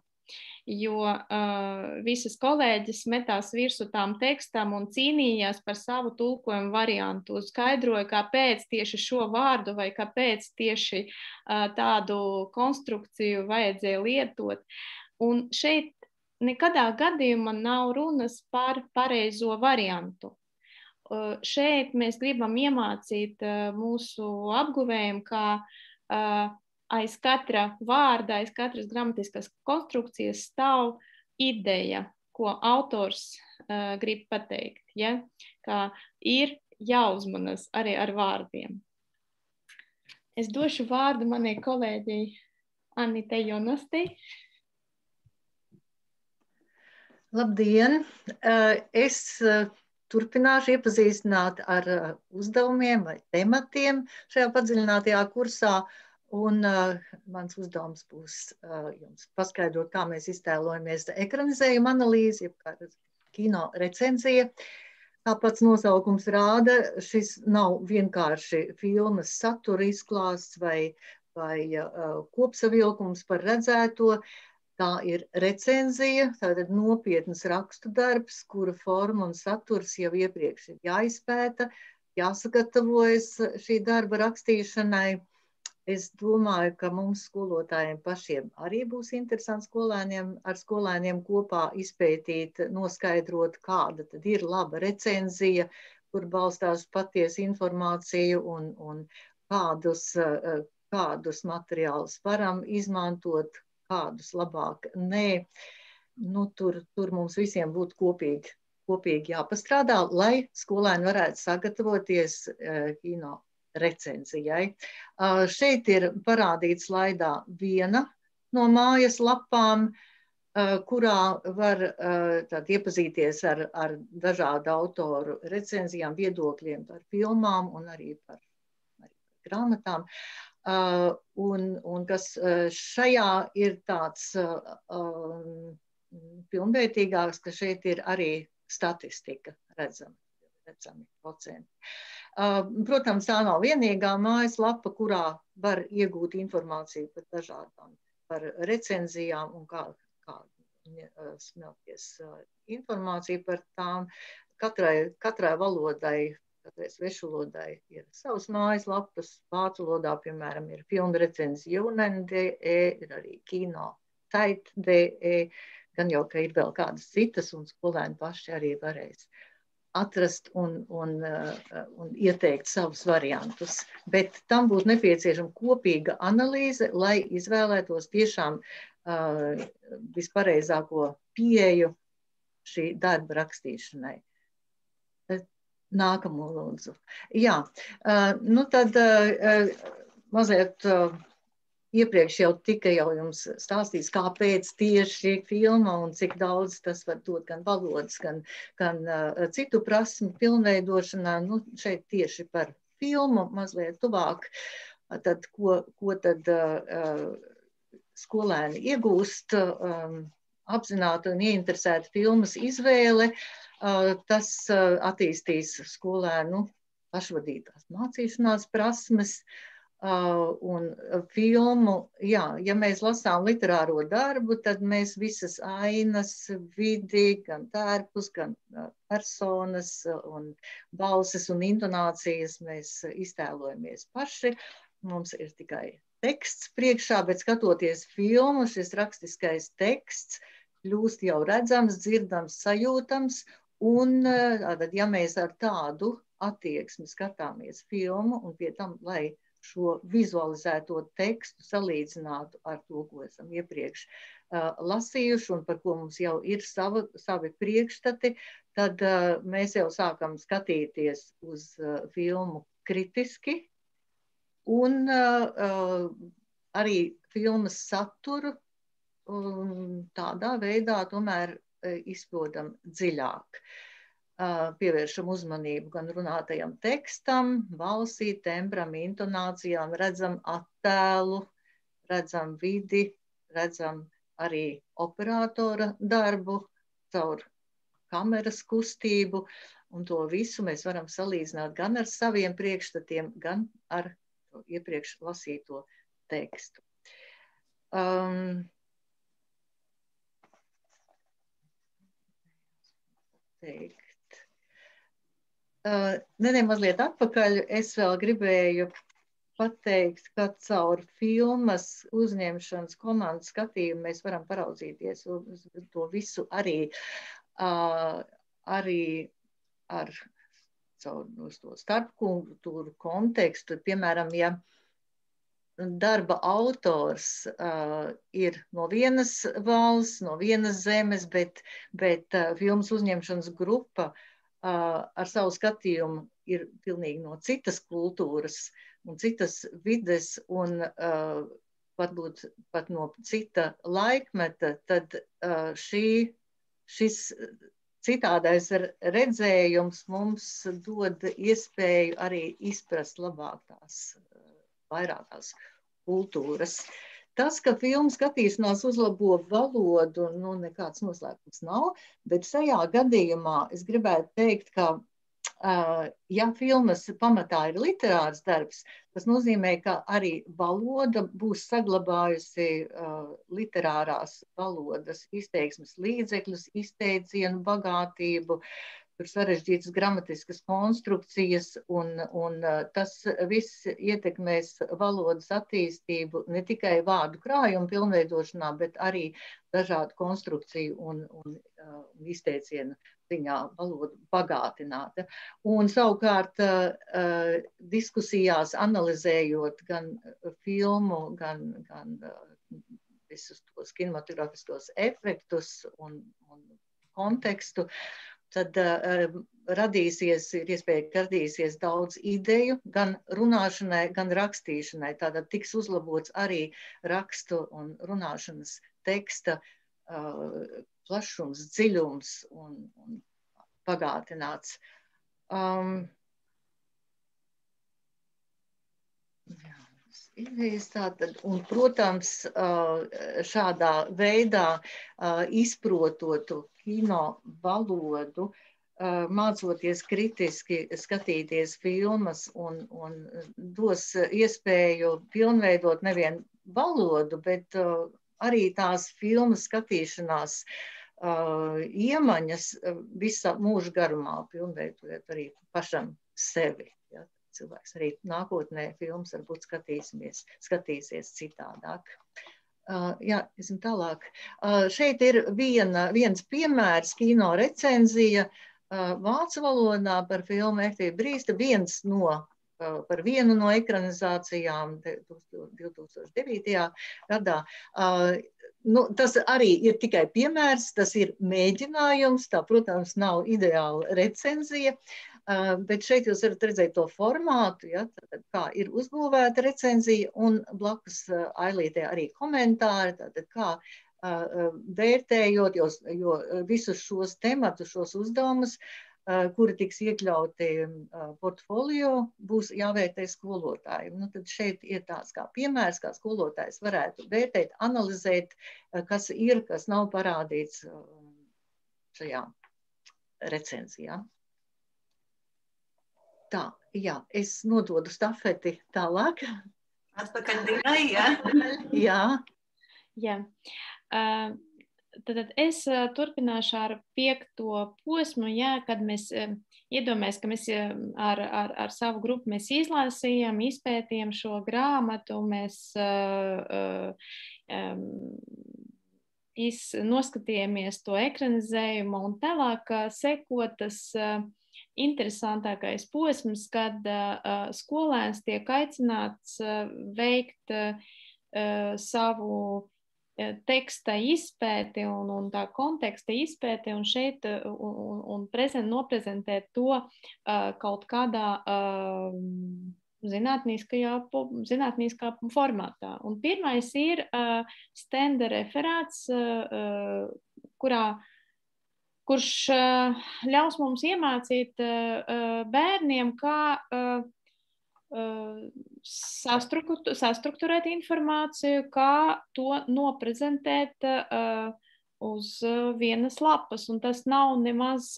Jo visas kolēģis metās virsū tām tekstām un cīnījās par savu tulkojumu variantu, skaidroja, kāpēc tieši šo vārdu vai kāpēc tieši tādu konstrukciju vajadzēja lietot. Un šeit nekadā gadījumā nav runas par pareizo variantu. Šeit mēs gribam iemācīt mūsu apguvējiem, kā aiz katra vārda, aiz katras gramatiskas konstrukcijas stāv ideja, ko autors grib pateikt. Ja? Kā ir jāuzmanas arī ar vārdiem. Es došu vārdu manai kolēģei Annitei Jonastei. Labdien! Es turpināšu iepazīstināt ar uzdevumiem vai tematiem šajā padziļinātajā kursā. Un mans uzdevums būs jums paskaidrot, kā mēs iztēlojamies ekranizējuma analīzi, jeb kāda kino recenzija. Kā pats nosaukums rāda, šis nav vienkārši filmas satura izklāsts vai kopsavilkums par redzēto. Tā ir recenzija, tātad nopietnas rakstu darbs, kura forma un saturs jau iepriekš ir jāizpēta, jāsagatavojas šī darba rakstīšanai. Es domāju, ka mums skolotājiem pašiem arī būs interesanti ar skolēniem kopā izpētīt, noskaidrot, kāda tad ir laba recenzija, kur balstās patiesu informāciju un kādus materiālus varam izmantot, kādus labāk nē. Nu, tur mums visiem būtu kopīgi jāpastrādā, lai skolēni varētu sagatavoties kino recenzijai. Šeit ir parādīts slaidā viena no mājas lapām, kurā var iepazīties ar dažādu autoru recenzijām, viedokļiem par filmām un arī par grāmatām. Un kas šajā ir tāds pilnvērtīgāks, ka šeit ir arī statistika redzami procenti. Protams, tā nav vienīgā mājaslapa, kurā var iegūt informāciju par dažādām, par recenzijām un kā smelties informāciju par tām. Katrai valodai, katrai svešvalodai ir savas mājaslapas. Vācu valodā, piemēram, ir filmu recenzija Junen.de, ir arī kino Zeit.de, gan jau, ka ir vēl kādas citas, un skolēni paši arī varēs atrast un ieteikt savus variantus. Bet tam būtu nepieciešama kopīga analīze, lai izvēlētos tiešām vispareizāko pieeju šī darba rakstīšanai. Nākamo lūdzu. Jā, nu tad mazliet iepriekš jau tika jums stāstīts, kāpēc tieši filma un cik daudz tas var dot gan valodas, gan citu prasmu pilnveidošanā. Nu, šeit tieši par filmu mazliet tuvāk. Tad, ko tad skolēni iegūst apzināti un ieinteresēti filmas izvēle, tas attīstīs skolēnu pašvadītās mācīšanās prasmes un filmu. Jā, ja mēs lasām literāro darbu, tad mēs visas ainas, vidi, gan tērpus, gan personas un balses un intonācijas mēs iztēlojamies paši. Mums ir tikai teksts priekšā, bet skatoties filmu, šis rakstiskais teksts kļūst jau redzams, dzirdams, sajūtams, un ja mēs ar tādu attieksmi skatāmies filmu, un pie tam, lai šo vizualizēto tekstu salīdzinātu ar to, ko esam iepriekš lasījuši, un par ko mums jau ir savi priekšstati, tad mēs jau sākam skatīties uz filmu kritiski, un arī filmas saturu tādā veidā tomēr izprotam dziļāk. Pievēršam uzmanību gan runātajam tekstam, balsī, tembram, intonācijām, redzam attēlu, redzam vidi, redzam arī operatora darbu caur kameras kustību, un to visu mēs varam salīdzināt gan ar saviem priekšstatiem, gan ar iepriekš lasīto tekstu. Mazliet atpakaļ es vēl gribēju pateikt, ka caur filmas uzņemšanas komandas skatījumu mēs varam paraudzīties uz to visu arī ar uz to starpkultūru kontekstu. Piemēram, ja darba autors ir no vienas valsts, no vienas zemes, bet filmas uzņemšanas grupa ar savu skatījumu ir pilnīgi no citas kultūras un citas vides un varbūt pat no cita laikmeta, tad šis citādais redzējums mums dod iespēju arī izprast labāk tās vairākās kultūras. Tas, ka filmu skatīšanās uzlabo valodu, nekāds noslēpums nav, bet šajā gadījumā es gribētu teikt, ka ja filmas pamatā ir literārs darbs, tas nozīmē, ka arī valoda būs saglabājusi literārās valodas izteiksmes līdzekļus, izteicienu bagātību, tur sarežģītas gramatiskas konstrukcijas, un tas viss ietekmēs valodas attīstību ne tikai vārdu krājumu pilnveidošanā, bet arī dažādu konstrukciju un izteicienu ziņā valodu bagātināta. Un savukārt diskusijās analizējot gan filmu, gan visus tos kinematografiskos efektus un kontekstu, tad radīsies daudz ideju gan runāšanai, gan rakstīšanai. Tātad tiks uzlabots arī rakstu un runāšanas teksta plašums, dziļums un pagātināts. Idejas tātad, un, protams, šādā veidā izprototu kino valodu, mācoties kritiski skatīties filmas un dos iespēju pilnveidot nevien valodu, bet arī tās filmas skatīšanās iemaņas visa mūža garumā, pilnveidojot arī pašam sevi. Ja? Cilvēks arī nākotnē filmas varbūt skatīsies citādāk. Jā, esam tālāk. Šeit ir viens piemērs, kino recenzija vācu valodā par filmu Efija Brīsta, par vienu no ekranizācijām 2009. Gadā. Tas arī ir tikai piemērs, tas ir mēģinājums, tā, protams, nav ideāla recenzija, bet šeit jūs varat redzēt to formātu, ja, tātad, kā ir uzbūvēta recenzija, un blakus ailītē arī komentāri, tātad, kā vērtējot, jo visus šos tematus, šos uzdevumus, kuri tiks iekļauti portfolio, būs jāvērtē skolotājiem. Tad šeit ir tāds kā piemērs, kā skolotājs varētu vērtēt, analizēt, kas ir, kas nav parādīts šajā recenzijā. Tā, jā, es nododu stafeti tālāk. Atpakaļ Dinai, jā? Jā. Jā. Tad es turpināšu ar 5. posmu, jā, kad mēs iedomājamies, ka mēs ar savu grupu mēs izlasījām, izpētījām šo grāmatu, mēs noskatījāmies to ekranizējumu un tālāk sekot tas interesantākais posms, kad skolēns tiek aicināts veikt savu teksta izpēti un tā konteksta izpēti un šeit noprezentēt to kaut kādā zinātniskā formātā. Un pirmais ir stenda referāts, kurš ļaus mums iemācīt bērniem, kā sastrukturēt informāciju, kā to noprezentēt uz vienas lapas. Un tas nav nemaz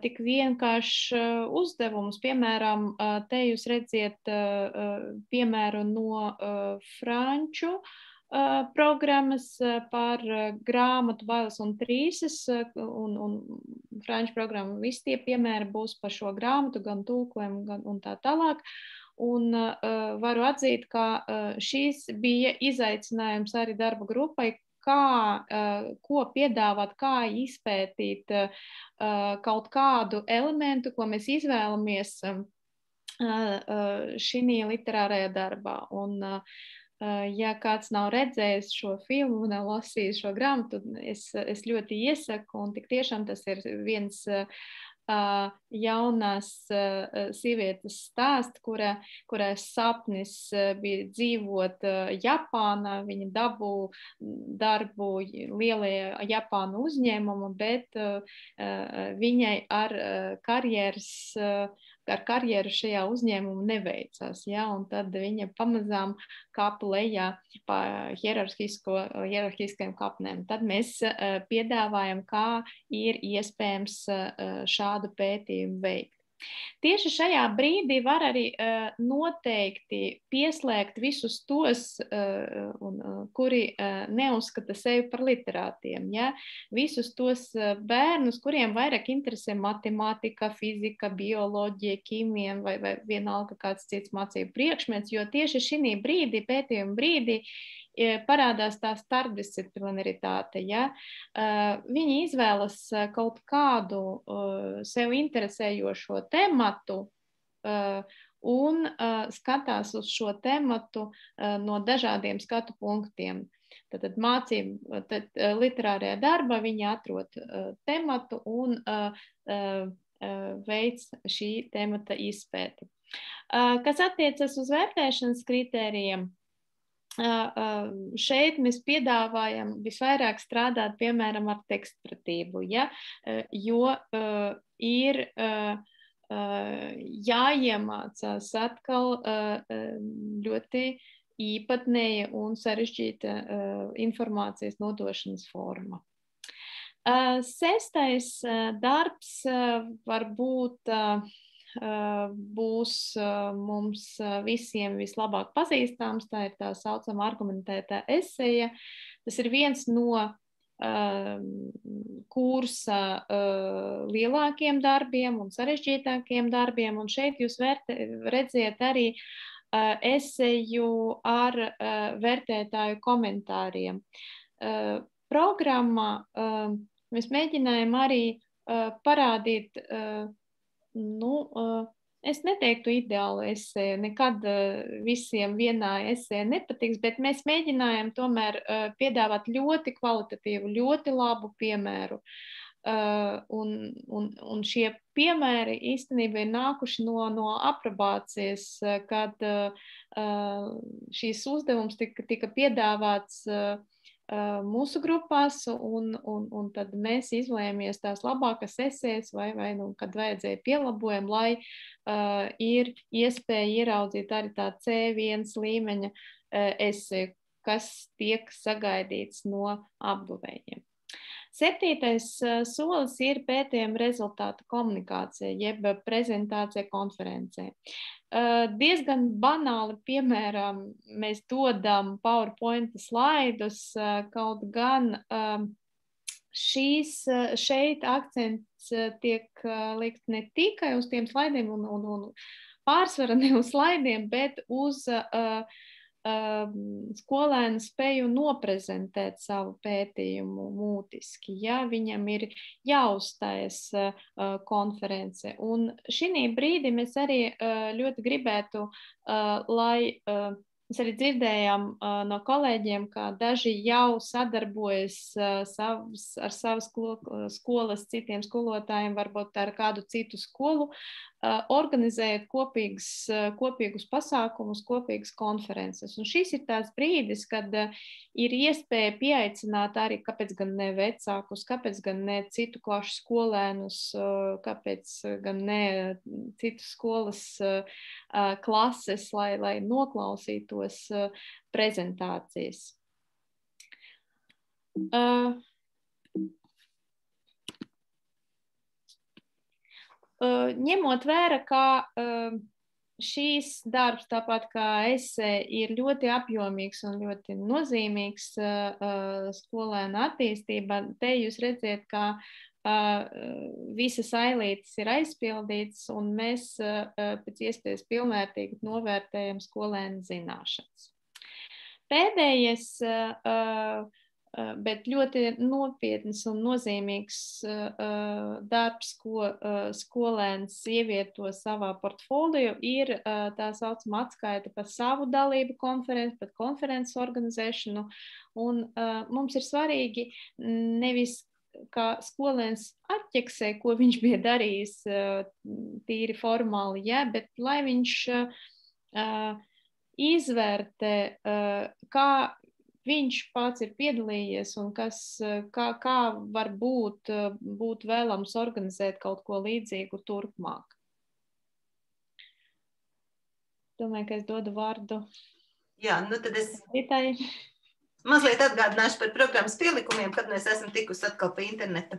tik vienkāršs uzdevums. Piemēram, te jūs redziet piemēru no franču programmas par grāmatu Bailes un trīses, un franču programma, visi tie piemēri būs par šo grāmatu, gan tulkojumu, un tā tālāk. Un varu atzīt, ka šīs bija izaicinājums arī darba grupai, ko piedāvāt, kā izpētīt kaut kādu elementu, ko mēs izvēlamies šī literārajā darbā. Un ja kāds nav redzējis šo filmu, nav lasījis šo grāmatu, es ļoti iesaku, un tik tiešām tas ir viens jaunās sievietes stāsts, kurai sapnis bija dzīvot Japānā, viņa dabū darbu lielajā Japānu uzņēmumu, bet viņai ar karjeru šajā uzņēmumu neveicās, ja, un tad viņa pamazām kāpa lejā pa hierarhiskajām kapnēm. Tad mēs piedāvājam, kā ir iespējams šādu pētījumu veikt. Tieši šajā brīdī var arī noteikti pieslēgt visus tos, kuri neuzskata sevi par literātiem. Ja? Visus tos bērnus, kuriem vairāk interesē matemātika, fizika, bioloģija, ķīmija vai vienalga kāds cits mācību priekšmets, jo tieši šī brīdī, pētījuma brīdī, parādās tā starpdisciplinaritāte. Ja? Viņi izvēlas kaut kādu sev interesējošo tematu un skatās uz šo tematu no dažādiem skatu punktiem. Tad literārajā darbā viņi atrod tematu un veids šī temata izpēti. Kas attiecas uz vērtēšanas kritērijiem, šeit mēs piedāvājam visvairāk strādāt, piemēram, ar tekstpratību, ja? Jo ir jāiemācās atkal ļoti īpatnēja un sarežģīta informācijas nodošanas forma. 6. darbs varbūt būs mums visiem vislabāk pazīstams, tā ir tā saucama argumentētā eseja. Tas ir viens no kursa lielākiem darbiem un sarežģītākiem darbiem, un šeit jūs redziet arī eseju ar vērtētāju komentāriem. Programmā mēs mēģinājām arī parādīt, es neteiktu ideālu eseju, nekad visiem vienā eseja nepatiks, bet mēs mēģinājām tomēr piedāvāt ļoti kvalitatīvu, ļoti labu piemēru. Un šie piemēri īstenībā ir nākuši no aprobācijas, kad šīs uzdevums tika piedāvāts mūsu grupās, un tad mēs izlēmies tās labākas esejas, vai kad vajadzēja pielabojumu, lai ir iespēja ieraudzīt arī tā C1 līmeņa eseju, kas tiek sagaidīts no apguvējiem. 7. solis ir pētījuma rezultātu komunikācija, jeb prezentācija konferencē. Diezgan banāli, piemēram, mēs dodam PowerPoint slaidus, kaut gan šeit akcents tiek likt ne tikai uz tiem slaidiem un pārsvara ne uz slaidiem, bet uz skolēnu spēju noprezentēt savu pētījumu mūtiski, ja viņam ir jāuzstājas konference. Un šī brīdī mēs arī ļoti gribētu, lai mēs arī dzirdējām no kolēģiem, ka daži jau sadarbojas ar savas skolas citiem skolotājiem, varbūt ar kādu citu skolu, organizējot kopīgus pasākumus, kopīgas konferences. Un šis ir tās brīdis, kad ir iespēja pieaicināt arī, kāpēc gan ne vecākus, kāpēc gan ne citu klašu skolēnus, kāpēc gan ne citu skolas klases, lai noklausītos prezentācijas. Ņemot vērā, ka šīs darbs, tāpat kā esē, ir ļoti apjomīgs un ļoti nozīmīgs skolēnu attīstībā, te jūs redziet, ka visas ailītes ir aizpildītas, un mēs pēc iespējas pilnvērtīgi novērtējam skolēnu zināšanas. Pēdējais, bet ļoti nopietns un nozīmīgs darbs, ko skolēns ievieto savā portfolio, ir tā saucama atskaita par savu dalību konferenci, par konferences organizēšanu. Un mums ir svarīgi nevis, kā skolēns atķeksē, ko viņš bija darījis tīri formāli, ja, bet lai viņš izvērtē, kā viņš pats ir piedalījies un kā var būt vēlams organizēt kaut ko līdzīgu turpmāk. Domāju, ka es dodu vārdu. Jā, tad es mazliet atgādināšu par programmas pielikumiem, kad mēs esam tikusi atkal pa interneta.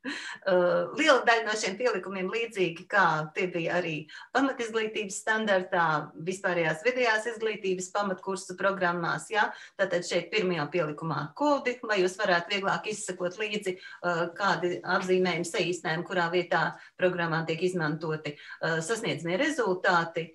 Liela daļa no šiem pielikumiem līdzīgi, kā tie bija arī pamatizglītības standartā, vispārējās vidējās izglītības pamatkursu programmās. Ja? Tātad šeit pirmajā pielikumā kodi, lai jūs varētu vieglāk izsekot līdzi, kādi apzīmējumi, saīsinājumi, kurā vietā programmā tiek izmantoti sasniedzamie rezultāti,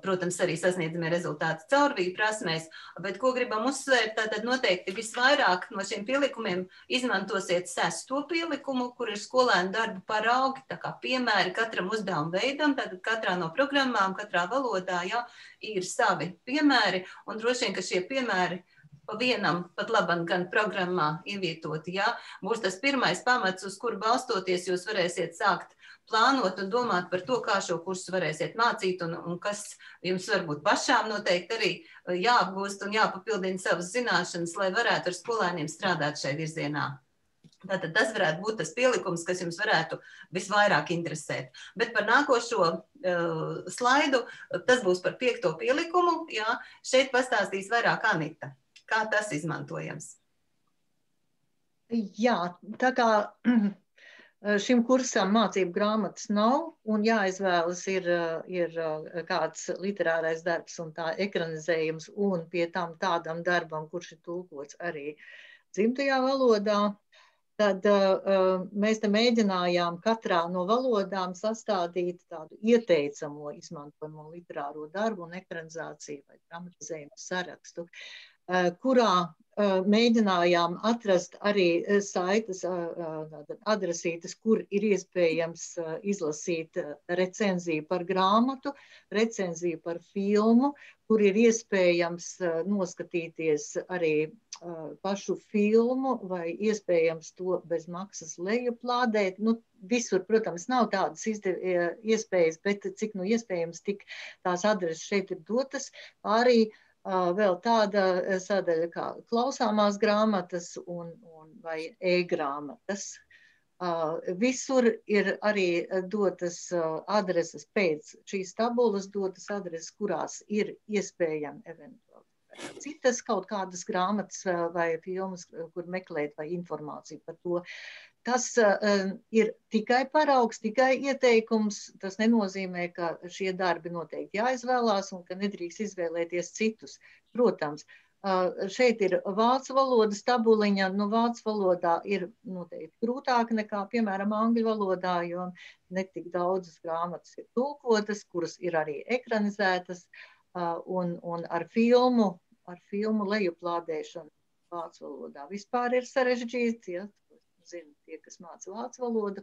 protams, arī sasniedzamie rezultāti caurvīju prasmēs, bet ko gribam uzsvērt, tātad noteikti visvairāk no šiem pielikumiem izmantosiet 6. pielikumu, kur ir skolēnu darbu paraugi, tā kā piemēri katram uzdevuma veidam, tātad katrā no programmām, katrā valodā, ja, ir savi piemēri, un droši vien, ka šie piemēri pa vienam pat labam gan programmā ievietoti, ja, būs tas pirmais pamats, uz kuru balstoties jūs varēsiet sākt plānot un domāt par to, kā šo kursu varēsiet mācīt un kas jums varbūt pašām noteikti arī jāapgūst un jāpapildina savas zināšanas, lai varētu ar skolēniem strādāt šai virzienā. Tātad tas varētu būt tas pielikums, kas jums varētu visvairāk interesēt. Bet par nākošo slaidu, tas būs par 5. pielikumu, jā, šeit pastāstīs vairāk Anita. Kā tas izmantojams? Jā, tā kā šim kursam mācību grāmatas nav un jāizvēlas ir kāds literārais darbs un tā ekranizējums un pie tam tādam darbam, kurš ir tulkots arī dzimtajā valodā, tad mēs te mēģinājām katrā no valodām sastādīt tādu ieteicamo izmantojamo literāro darbu un ekranizāciju vai dramatizējumu sarakstu, kurā mēģinājām atrast arī saites, adresītes, kur ir iespējams izlasīt recenziju par grāmatu, recenziju par filmu, kur ir iespējams noskatīties arī pašu filmu vai iespējams to bez maksas lejuplādēt. Nu, visur, protams, nav tādas iespējas, bet cik nu iespējams, tik tās adreses šeit ir dotas. Arī vēl tāda sadaļa kā klausāmās grāmatas vai e-grāmatas. Visur ir arī dotas adreses pēc šīs tabulas, dotas adreses, kurās ir iespējami eventuāli citas kaut kādas grāmatas vai filmas, kur meklēt vai informāciju par to. Tas ir tikai paraugs, tikai ieteikums. Tas nenozīmē, ka šie darbi noteikti jāizvēlās un ka nedrīkst izvēlēties citus. Protams, šeit ir vācu valodas tabuliņa. Nu, vācu valodā ir noteikti grūtāk nekā, piemēram, angļu valodā, jo netik daudzas grāmatas ir tulkotas, kuras ir arī ekranizētas un ar filmu lejuplādēšanu vācu valodā. Vispār ir sarežģīts, ja? Zinu tie, kas māca vācu valodu,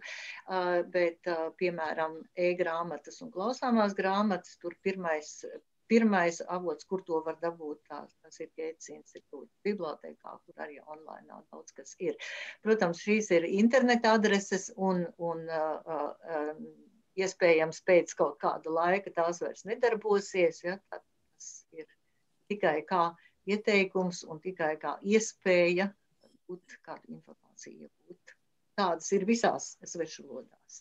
bet, piemēram, e-grāmatas un klausāmās grāmatas, tur pirmais avots, kur to var dabūt, tas ir Geits institūta bibliotēkā, kur arī online daudz kas ir. Protams, šīs ir interneta adreses un iespējams pēc kaut kāda laika tās vairs nedarbosies, ja? Tas ir tikai kā ieteikums un tikai kā iespēja būt kādu informāciju iegūt. Tādas ir visās svešvalodās.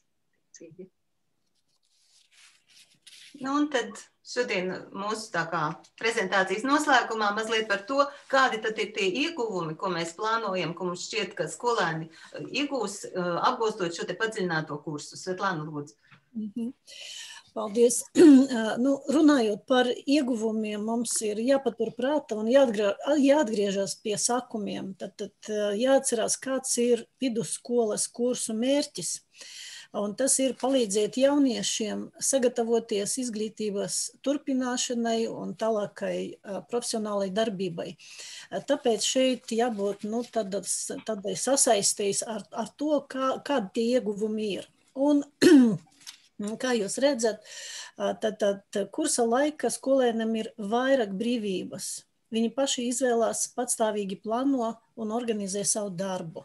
Nu, un tad šodien mūsu tā kā prezentācijas noslēgumā mazliet par to, kādi tad ir tie ieguvumi, ko mēs plānojam, ko mums šķiet, ka skolēni iegūs, apgūstot šo te padziļināto kursu. Svetlāna, lūdzu. Paldies. Nu, runājot par ieguvumiem, mums ir jāpatur prātā un jāatgriežas pie sākumiem. Tad jāatcerās, kāds ir vidusskolas kursu mērķis. Un tas ir palīdzēt jauniešiem sagatavoties izglītības turpināšanai un tālākai profesionālai darbībai. Tāpēc šeit jābūt tādai sasaistīs ar to, kādi tie ieguvumi ir. Un kā jūs redzat, tad kursa laika skolēniem ir vairāk brīvības. Viņi paši izvēlās, patstāvīgi plāno un organizē savu darbu.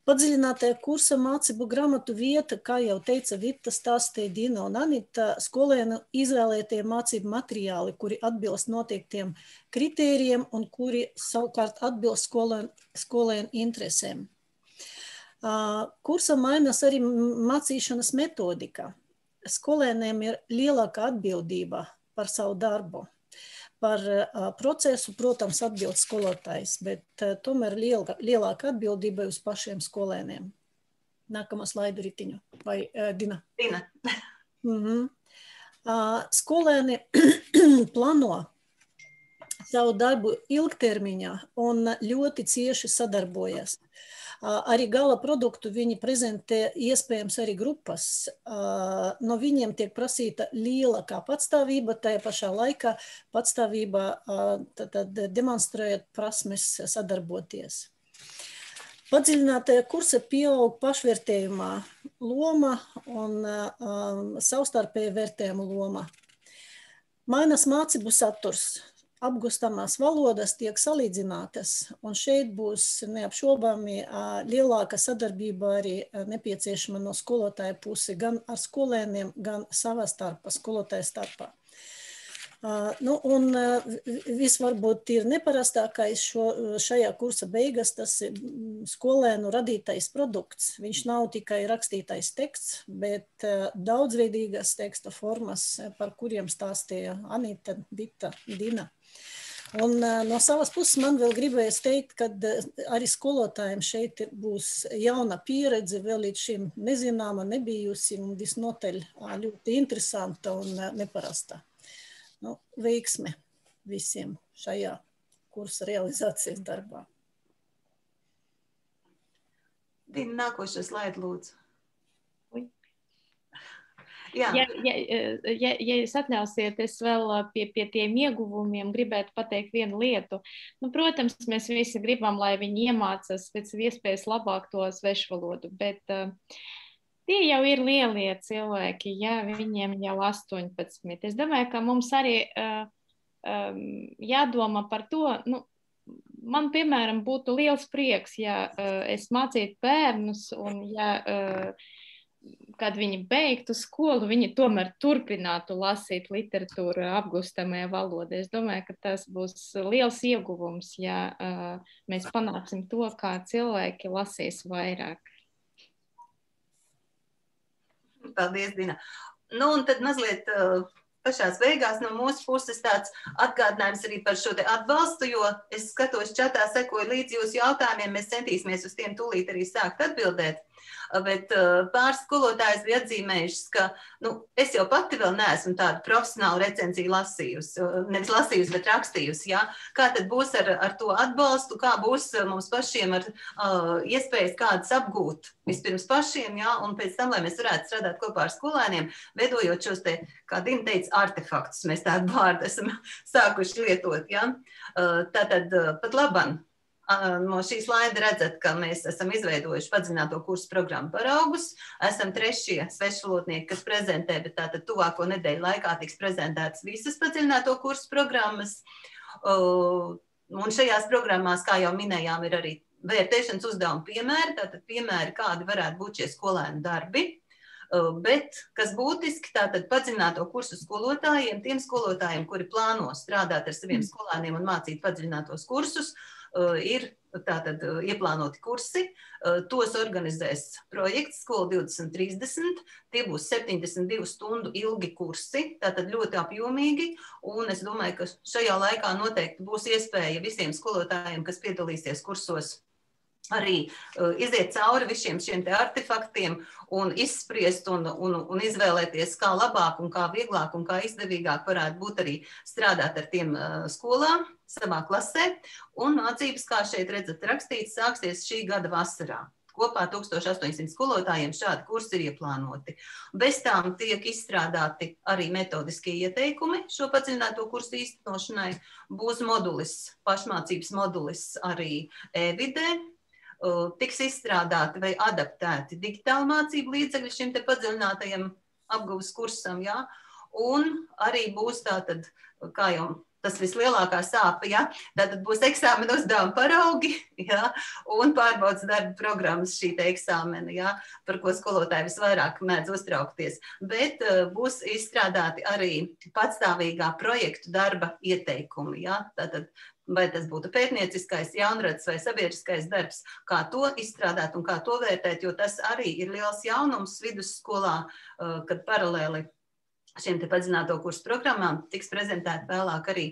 Padziļinātajā kursa mācību grāmatu vieta, kā jau teica Vita, stāstīja Dina un Anita, skolēnu izvēlētie mācību materiāli, kuri atbilst noteiktiem kritērijiem un kuri savukārt atbilst skolēnu interesēm. Kursa mainās arī mācīšanas metodika. Skolēniem ir lielāka atbildība par savu darbu. Par procesu, protams, atbild skolotājs, bet tomēr lielāka atbildība uz pašiem skolēniem. Nākamā slaidu ritiņu. Vai Dina? Dina. Skolēni plāno savu darbu ilgtermiņā un ļoti cieši sadarbojas. Arī gala produktu viņi prezentē iespējams arī grupas. No viņiem tiek prasīta lielākā patstāvība, tajā pašā laikā patstāvība demonstrējot prasmes sadarboties. Padziļinātajā kursa pieaug pašvērtējumā loma un savstarpēji vērtējumu loma. Mainās mācību saturs, apgūstamās valodas tiek salīdzinātas, un šeit būs neapšaubāmi lielāka sadarbība arī nepieciešama no skolotāja pusi, gan ar skolēniem, gan savā starpā, skolotāja starpā. Un viss varbūt ir neparastākais šajā kursa beigas, tas ir skolēnu radītais produkts. Viņš nav tikai rakstītais teksts, bet daudzveidīgas teksta formas, par kuriem stāstīja Anita, Dita, Dina. Un no savas puses man vēl gribējas teikt, ka arī skolotājiem šeit būs jauna pieredze, vēl līdz šim nezināma, nebijusi un visnotaļ ļoti interesanta un neparasta. Veiksme visiem šajā kursa realizācijas darbā. Dina, nākošo slaidu lūdzu. Ja jūs atļausiet, es vēl pie tiem ieguvumiem gribētu pateikt vienu lietu. Protams, mēs visi gribam, lai viņi iemācās pēc iespējas labāk to svešvalodu, bet tie jau ir lielie cilvēki, ja viņiem jau 18. Es domāju, ka mums arī jādomā par to, man, piemēram, būtu liels prieks, ja es mācītu bērnus un ja, kad viņi beigtu skolu, viņi tomēr turpinātu lasīt literatūru apgūstamajā valodā. Es domāju, ka tas būs liels ieguvums, ja mēs panāksim to, kā cilvēki lasīs vairāk. Paldies, Dina. Un tad mazliet pašās beigās no mūsu puses tāds atgādinājums arī par šo te atbalstu, jo es skatos čatā, sekoju līdz jūsu jautājumiem, mēs centīsimies uz tiem tūlīt arī sākt atbildēt. Bet pāris skolotājs bija atzīmējušas, ka es jau pati vēl neesmu tādu profesionālu recenziju lasījusi, nevis lasījusi, bet rakstījusi. Ja? Kā tad būs ar to atbalstu, kā būs mums pašiem ar iespējas kādas apgūt vispirms pašiem, ja? Un pēc tam, lai mēs varētu strādāt kopā ar skolēniem, veidojot šos te, kā Dina teica, artefaktus, mēs tādu vārdu esam sākuši lietot. Ja? Tātad pat labam. No šī slaida redzat, ka mēs esam izveidojuši padziļināto kursu programmu paraugus. Esam trešie svešvalodnieki, kas prezentē, bet tātad tuvāko nedēļu laikā tiks prezentētas visas padziļināto kursu programmas. Un šajās programmās, kā jau minējām, ir arī vērtēšanas uzdevuma piemēri, tātad piemēri, kādi varētu būt šie skolēnu darbi. Bet, kas būtiski, tātad padziļināto kursu skolotājiem, tiem skolotājiem, kuri plāno strādāt ar saviem skolēniem un mācīt padziļinātos kursus, ir tātad ieplānoti kursi, tos organizēs projekts Skola 2030, tie būs 72 stundu ilgi kursi, tātad ļoti apjomīgi, un es domāju, ka šajā laikā noteikti būs iespēja visiem skolotājiem, kas piedalīsies kursos, arī iziet cauri visiem šiem te artefaktiem un izspriest un izvēlēties, kā labāk un kā vieglāk un kā izdevīgāk varētu būt arī strādāt ar tiem skolām savā klasē. Un mācības, kā šeit redzat rakstīts, sāksies šī gada vasarā. Kopā 1800 skolotājiem šādi kursi ir ieplānoti. Bez tām tiek izstrādāti arī metodiskie ieteikumi šo padziļināto kursu īstenošanai. Būs modulis, pašmācības modulis arī e-vidē. Tiks izstrādāti vai adaptēti digitāli mācību līdzekļi šim te padziļinātajam apguves kursam, ja? Un arī būs tātad, kā jau tas vislielākā sāpe, ja? Tātad būs eksāmena uzdevuma paraugi, ja? Un pārbaudas darba programmas šī te eksāmena, ja? Par ko skolotāji visvairāk mēdz uztraukties. Bet būs izstrādāti arī patstāvīgā projektu darba ieteikumi, ja? Tātad, vai tas būtu pētnieciskais, jaunrads vai sabiedriskais darbs, kā to izstrādāt un kā to vērtēt, jo tas arī ir liels jaunums vidusskolā, kad paralēli šiem te padziļināto kursu programmām tiks prezentēta vēlāk arī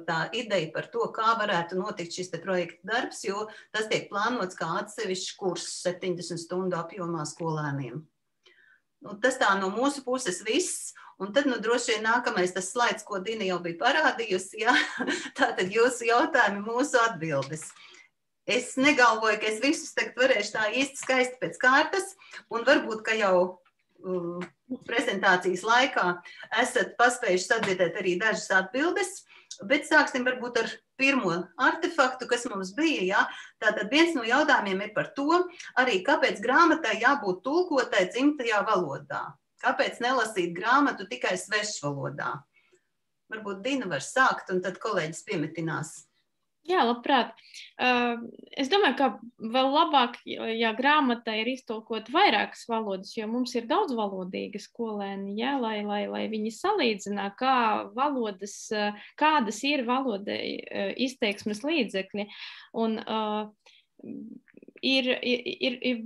tā ideja par to, kā varētu notikt šis te projekta darbs, jo tas tiek plānots kā atsevišķs kurs 70 stundu apjomā skolēniem. Nu, tas tā no mūsu puses viss, un tad droši vien nākamais tas slaids, ko Dina jau bija parādījusi, ja? Tātad jūsu jautājumi, mūsu atbildes. Es negalvoju, ka es visus tagad varēšu tā īsti skaisti pēc kārtas, un varbūt, ka jau prezentācijas laikā esat paspējuši sadzirdēt arī dažas atbildes, bet sāksim varbūt ar pirmo artefaktu, kas mums bija. Ja? Tātad viens no jautājumiem ir par to, arī kāpēc grāmatai jābūt tulkotai dzimtajā valodā. Kāpēc nelasīt grāmatu tikai svešvalodā? Varbūt Dina var sākt, un tad kolēģis piemetinās. Jā, labprāt. Es domāju, ka vēl labāk, ja grāmata ir iztulkot vairākas valodas, jo mums ir daudzvalodīgi skolēni, ja, lai viņi salīdzina, kādas ir valodai izteiksmes līdzekļi. Un ir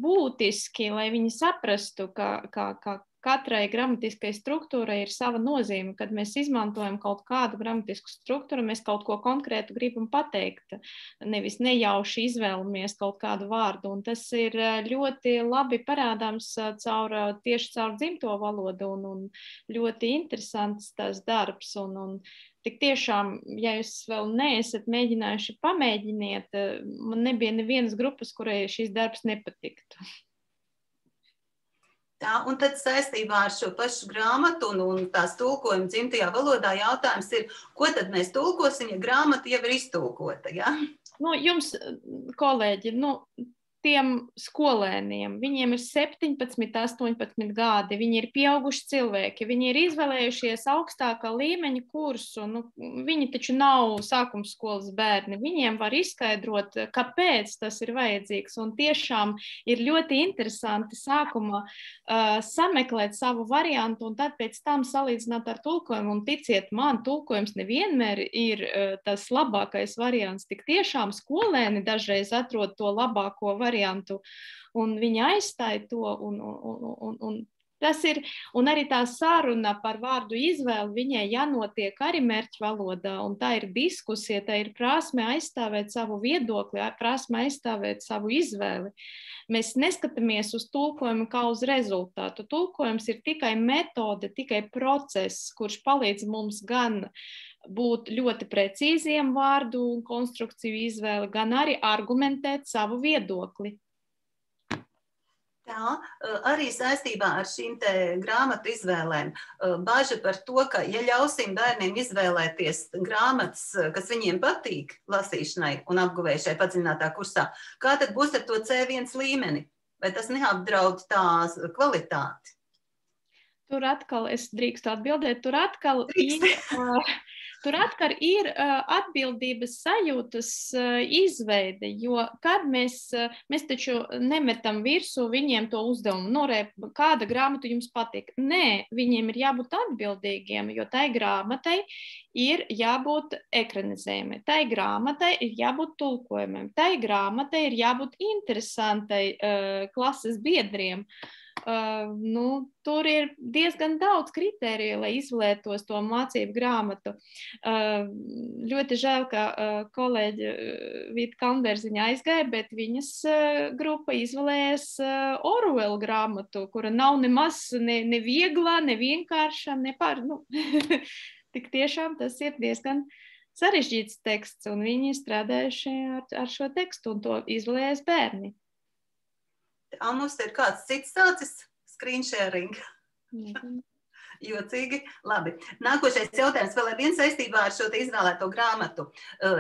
būtiski, lai viņi saprastu, ka katrai gramatiskai struktūrai ir sava nozīme. Kad mēs izmantojam kaut kādu gramatisku struktūru, mēs kaut ko konkrētu gribam pateikt, nevis nejauši izvēlamies kaut kādu vārdu. Un tas ir ļoti labi parādāms tieši caur dzimto valodu un ļoti interesants tas darbs. Un tik tiešām, ja jūs vēl neesat mēģinājuši, pamēģiniet, man nebija nevienas grupas, kurai šis darbs nepatiktu. Tā, un tad saistībā ar šo pašu grāmatu un tās tulkojumu dzimtajā valodā jautājums ir, ko tad mēs tulkosim, ja grāmata jau ir iztulkota, ja? Nu, jums, kolēģi, tiem skolēniem, viņiem ir 17, 18 gadi, viņi ir pieauguši cilvēki, viņi ir izvēlējušies augstākā līmeņa kursu, viņi taču nav sākumskolas bērni, viņiem var izskaidrot, kāpēc tas ir vajadzīgs, un tiešām ir ļoti interesanti sākumā sameklēt savu variantu, un tad pēc tam salīdzināt ar tulkojumu, un ticiet man, tulkojums nevienmēr ir tas labākais variants, tik tiešām skolēni dažreiz atrod to labāko variantu, un viņi aizstāja to, un tas ir, un arī tā saruna par vārdu izvēli, viņai jānotiek arī mērķu valodā, un tā ir diskusija, tā ir prasme aizstāvēt savu viedokli, prasme aizstāvēt savu izvēli. Mēs neskatāmies uz tulkojumu kā uz rezultātu. Tulkojums ir tikai metode, tikai process, kurš palīdz mums gan būt ļoti precīziem vārdu un konstrukciju izvēli, gan arī argumentēt savu viedokli. Tā, arī saistībā ar šīm te grāmatu izvēlēm. Baža par to, ka ja ļausim bērniem izvēlēties grāmatas, kas viņiem patīk lasīšanai un apguvējušai padziļinātā kursā, kā tad būs ar to C1 līmeni? Vai tas neapdraud tās kvalitāti? Tur atkal, es drīkstu atbildēt, tur atkal ir atbildības sajūtas izveide, jo kad mēs taču nemetam virsū viņiem to uzdevumu, kāda grāmata jums patīk. Nē, viņiem ir jābūt atbildīgiem, jo tai grāmatai ir jābūt ekranizējumai, tai grāmatai ir jābūt tulkojumiem, tai grāmatai ir jābūt interesantai klases biedriem. Tur ir diezgan daudz kritēriju, lai izvēlētos to mācību grāmatu. Ļoti žēl, ka kolēģi Vita Kalnbērziņa aizgāja, bet viņas grupa izvēlējās Orwell grāmatu, kura nav nemaz ne vieglā, ne vienkārša, Tik tiešām tas ir diezgan sarežģīts teksts, un viņi strādājuši ar šo tekstu, un to izvēlējās bērni. Mums ir kāds cits sācis screen sharing. Jocīgi. Labi. Nākošais jautājums vēl ar viens saistībā ar šo te izvēlēto grāmatu.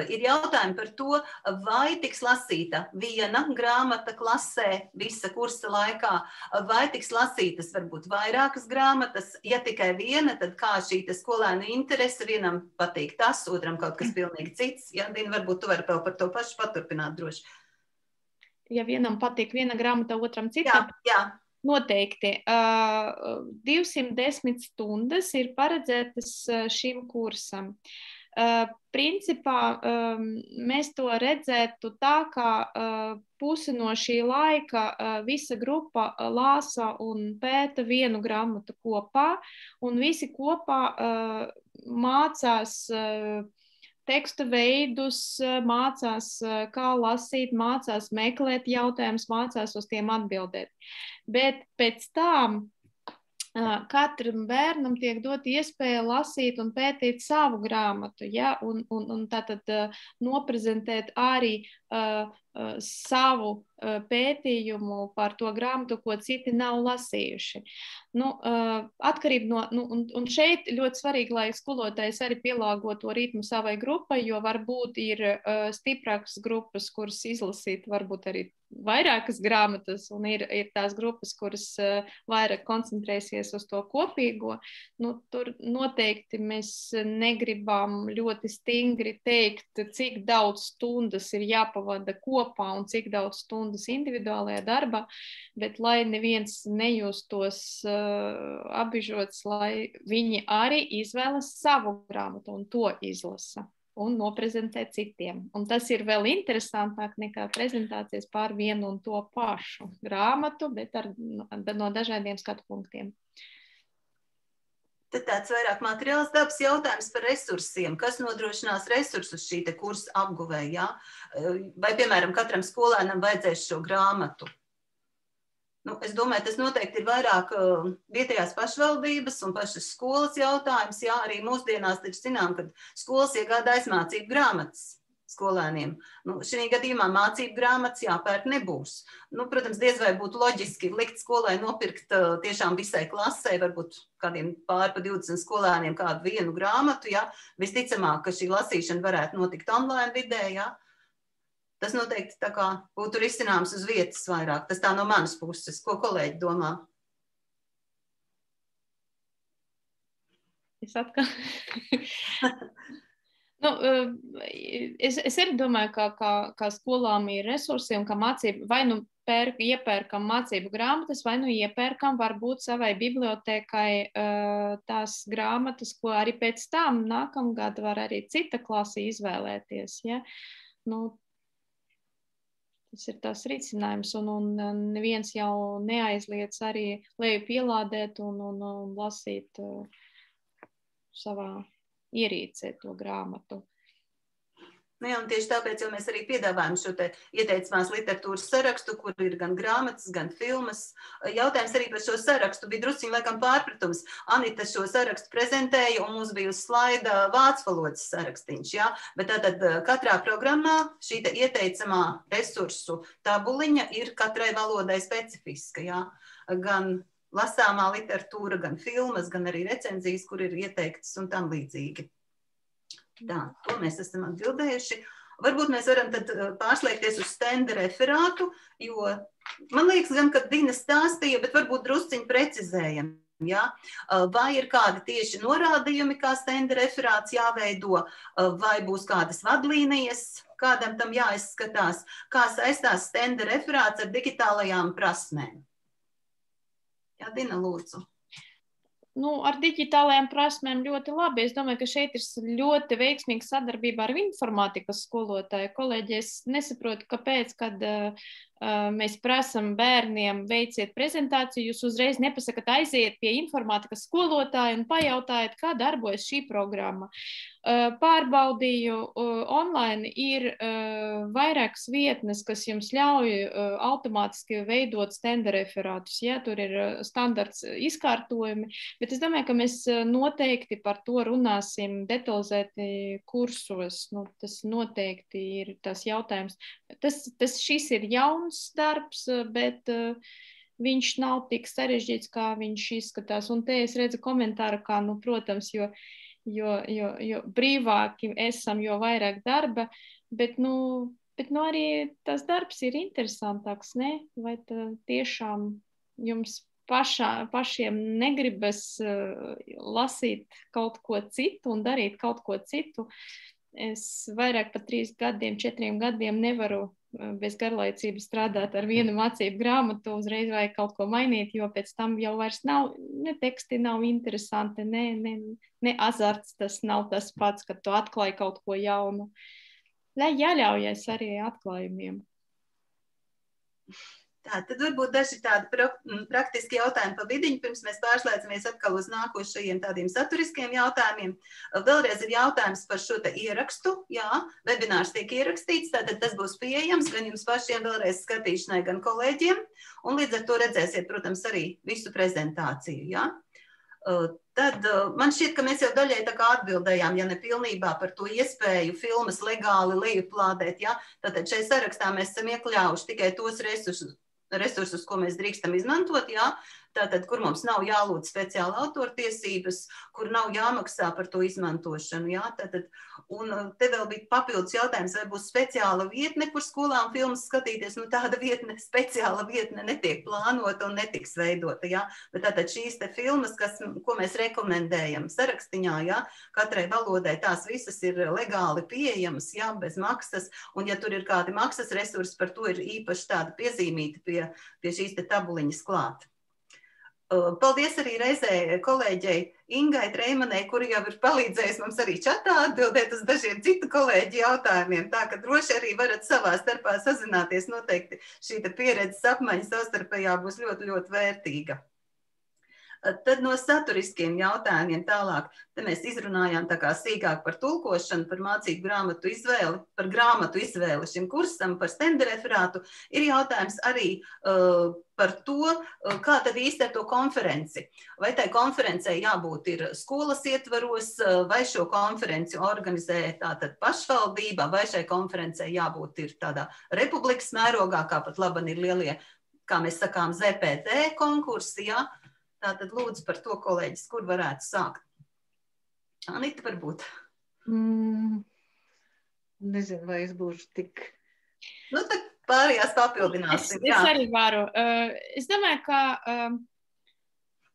Ir jautājumi par to, vai tiks lasīta viena grāmata klasē visa kursa laikā, vai tiks lasītas varbūt vairākas grāmatas. Ja tikai viena, tad kā šī te skolēnu interese, vienam patīk tas, otram kaut kas pilnīgi cits. Ja, Dina, varbūt tu vari vēl par to pašu paturpināt droši. Ja vienam patīk viena grāmata, otram cita, jā. Noteikti. 210 stundas ir paredzētas šim kursam. Principā mēs to redzētu tā, ka pusi no šī laika visa grupa lāsa un pēta vienu grāmatu kopā, un visi kopā mācās teksta veidus, mācās, kā lasīt, mācās meklēt jautājumus, mācās uz tiem atbildēt. Bet pēc tam katram bērnam tiek dot iespēja lasīt un pētīt savu grāmatu, ja? Un tātad noprezentēt arī savu pētījumu par to grāmatu, ko citi nav lasījuši. Atkarība un šeit ļoti svarīgi, lai skolotājs arī pielāgo to ritmu savai grupai, jo varbūt ir stiprākas grupas, kuras izlasīt varbūt arī vairākas grāmatas, un ir tās grupas, kuras vairāk koncentrēsies uz to kopīgo. Tur noteikti mēs negribam ļoti stingri teikt, cik daudz stundas ir jāpavada kopā un cik daudz stundas individuālajā darbā, bet lai neviens nejustos apbižots, lai viņi arī izvēlas savu grāmatu un to izlasa un noprezentē citiem. Un tas ir vēl interesantāk nekā prezentācijas pār vienu un to pašu grāmatu, bet no dažādiem skatu punktiem. Tad tāds vairāk materiāls dabas jautājums par resursiem. Kas nodrošinās resursus šī te kursa apguvē, jā? Vai, piemēram, katram skolēnam vajadzēs šo grāmatu? Es domāju, tas noteikti ir vairāk vietējās pašvaldības un pašas skolas jautājums. Jā, arī mūsdienās taču zinām, ka skolas iegādājas mācību grāmatas skolēniem. Šī gadījumā mācību grāmatas jāpērk nebūs. Protams, diez vai būtu loģiski likt skolai nopirkt tiešām visai klasē, varbūt kādiem pār pa 20 skolēniem kādu vienu grāmatu. Jā. Visticamāk, ka šī lasīšana varētu notikt online vidē. Jā. Tas noteikti tā kā būtu risināms uz vietas vairāk. Tas tā no manas puses. Ko kolēģi domā? Es atkal... Es arī domāju, ka skolām ir resursi un ka mācību vai iepērkam mācību grāmatas, vai iepērkam varbūt savai bibliotēkai tās grāmatas, ko arī pēc tam nākamgad var arī cita klase izvēlēties. Ja? Tas ir tas risinājums, un neviens jau neaizliedz arī leju pielādēt un lasīt savā ierīcē to grāmatu. Un tieši tāpēc jau mēs arī piedāvājam šo te ieteicamās literatūras sarakstu, kur ir gan grāmatas, gan filmas. Jautājums arī par šo sarakstu bija drusciņ laikam pārpratums. Anita šo sarakstu prezentēja, un mums bija uz slaida vācu valodas sarakstīņš. Ja? Bet tātad katrā programmā šī te ieteicamā resursu tabuliņa ir katrai valodai specifiska. Ja? Gan lasāmā literatūra, gan filmas, gan arī recenzijas, kur ir ieteiktas un tam līdzīgi. Tā, to mēs esam atbildējuši. Varbūt mēs varam tad pārslēgties uz stenda referātu, jo man liekas gan, ka Dina stāstīja, bet varbūt drusciņi precizējam. Ja? Vai ir kādi tieši norādījumi, kā stenda referāts jāveido, vai būs kādas vadlīnijas, kādam tam jāizskatās, kā saistās stenda referāts ar digitālajām prasmēm. Jā, Dina, lūdzu. Ar digitālajām prasmēm ļoti labi. Es domāju, ka šeit ir ļoti veiksmīga sadarbība ar informātikas skolotāju. Kolēģi, es nesaprotu, kāpēc, kad mēs prasam bērniem veiciet prezentāciju, jūs uzreiz nepasakat aiziet pie informātikas skolotāja un pajautājiet, kā darbojas šī programma. Pārbaudīju, online ir vairākas vietnes, kas jums ļauj automātiski veidot stenda referātus. Ja? Tur ir standarts izkārtojumi, bet es domāju, ka mēs noteikti par to runāsim detalizēti kursos. Tas noteikti ir tas jautājums. Šis ir jauns darbs, bet viņš nav tik sarežģīts, kā viņš izskatās. Un te es redzu komentāru, kā, protams, jo brīvāki esam, jo vairāk darba, bet arī tas darbs ir interesantāks, ne? Vai tiešām jums pašiem negribas lasīt kaut ko citu un darīt kaut ko citu? es vairāk par 3 gadiem, 4 gadiem nevaru bez garlaicības strādāt ar vienu mācību grāmatu, uzreiz vajag kaut ko mainīt, jo pēc tam jau vairs nav, ne teksti nav interesanti, ne azarts, tas nav tas pats, kad tu atklāji kaut ko jaunu. Lai jāļaujies arī atklājumiem. Tā, tad varbūt daži tādi praktiski jautājumi pa vidiņu, pirms mēs pārslēdzamies atkal uz nākošajiem tādiem saturiskiem jautājumiem. Vēlreiz ir jautājums par šo te ierakstu. Jā, webinārs tiek ierakstīts, tātad tas būs pieejams gan jums pašiem vēlreiz skatīšanai, gan kolēģiem. Un līdz ar to redzēsiet, protams, arī visu prezentāciju. Jā. Tad man šķiet, ka mēs jau daļai tā kā atbildējām, ja ne pilnībā par to iespēju filmas legāli lejuplādēt. Jā. Tātad šai sarakstā mēs esam iekļāvuši tikai tos resursus, ko mēs drīkstam izmantot, jā, tātad, kur mums nav jālūdz speciāli autortiesības, kur nav jāmaksā par to izmantošanu, jā, tātad, un te vēl bija papildus jautājums, vai būs speciāla vietne, kur skolām filmas skatīties, nu tāda vietne, speciāla vietne netiek plānota un netiks veidota, jā, bet tātad šīs te filmas, ko mēs rekomendējam sarakstiņā, jā, katrai valodai tās visas ir legāli pieejamas, jā, bez maksas, un ja tur ir kādi maksas resursi, par to ir īpaši tāda piezīmīta pie šīs te tabuliņas klāt. Paldies arī reizē kolēģei Ingai Treimanei, kuri jau ir palīdzējusi mums arī čatā atbildēt uz dažiem citu kolēģi jautājumiem. Tā, ka droši arī varat savā starpā sazināties. Noteikti šī pieredzes apmaiņa savstarpējā būs ļoti, ļoti vērtīga. Tad no saturiskiem jautājumiem tālāk, te mēs izrunājām tā kā sīkāk par tulkošanu, par mācību grāmatu izvēli, par grāmatu izvēli šim kursam, par stenda referātu. Ir jautājums arī par to, kā tad īsti ar to konferenci. Vai tai konferencei jābūt ir skolas ietvaros, vai šo konferenci organizē tātad pašvaldība, vai šai konferencei jābūt ir tādā republikas mērogā, kā pat laban ir lielie, kā mēs sakām, ZPT konkursi, jā. Tātad lūdzu par to, kolēģis, kur varētu sākt. Anita, varbūt. Nezinu, vai es būšu tik... Nu, tad pārējās papildināsim. Es arī varu. Es domāju, ka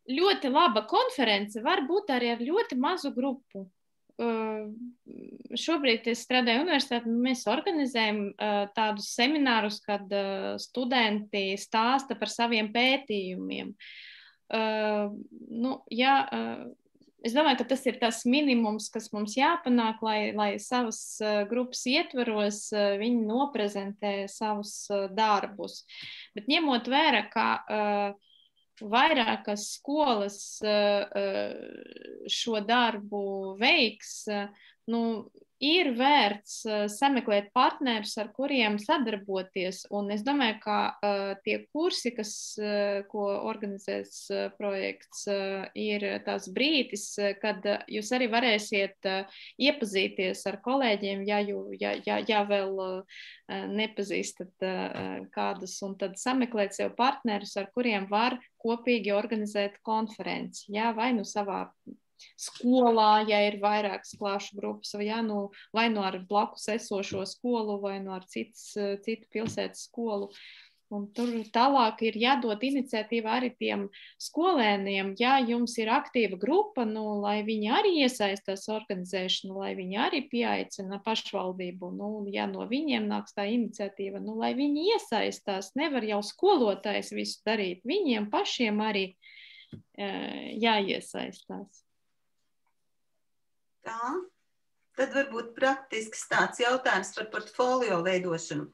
ļoti laba konference var būt arī ar ļoti mazu grupu. Šobrīd es strādāju universitātē, mēs organizējam tādus seminārus, kad studenti stāsta par saviem pētījumiem. Es domāju, ka tas ir tas minimums, kas mums jāpanāk, lai savas grupas ietvaros viņi noprezentē savus darbus. Bet ņemot vērā, ka vairākas skolas šo darbu veiks, ir vērts sameklēt partnerus, ar kuriem sadarboties. Un es domāju, ka tie kursi, ko organizēs projekts, ir tās brīdis, kad jūs arī varēsiet iepazīties ar kolēģiem, ja vēl nepazīstat kādus, un tad sameklēt sev partnerus, ar kuriem var kopīgi organizēt konferenci. Jā, vai savā skolā, ja ir vairākas klāšu grupas, vai ar blakus esošo skolu, vai ar citu pilsētas skolu. Un tur tālāk ir jādod iniciatīva arī tiem skolēniem, ja jums ir aktīva grupa, lai viņi arī iesaistās organizēšanu, lai viņi arī pieaicina pašvaldību, ja no viņiem nāks tā iniciatīva, lai viņi iesaistās, nevar jau skolotājs visu darīt, viņiem pašiem arī jāiesaistās. Tā, tad varbūt praktisks tāds jautājums par portfolio veidošanu.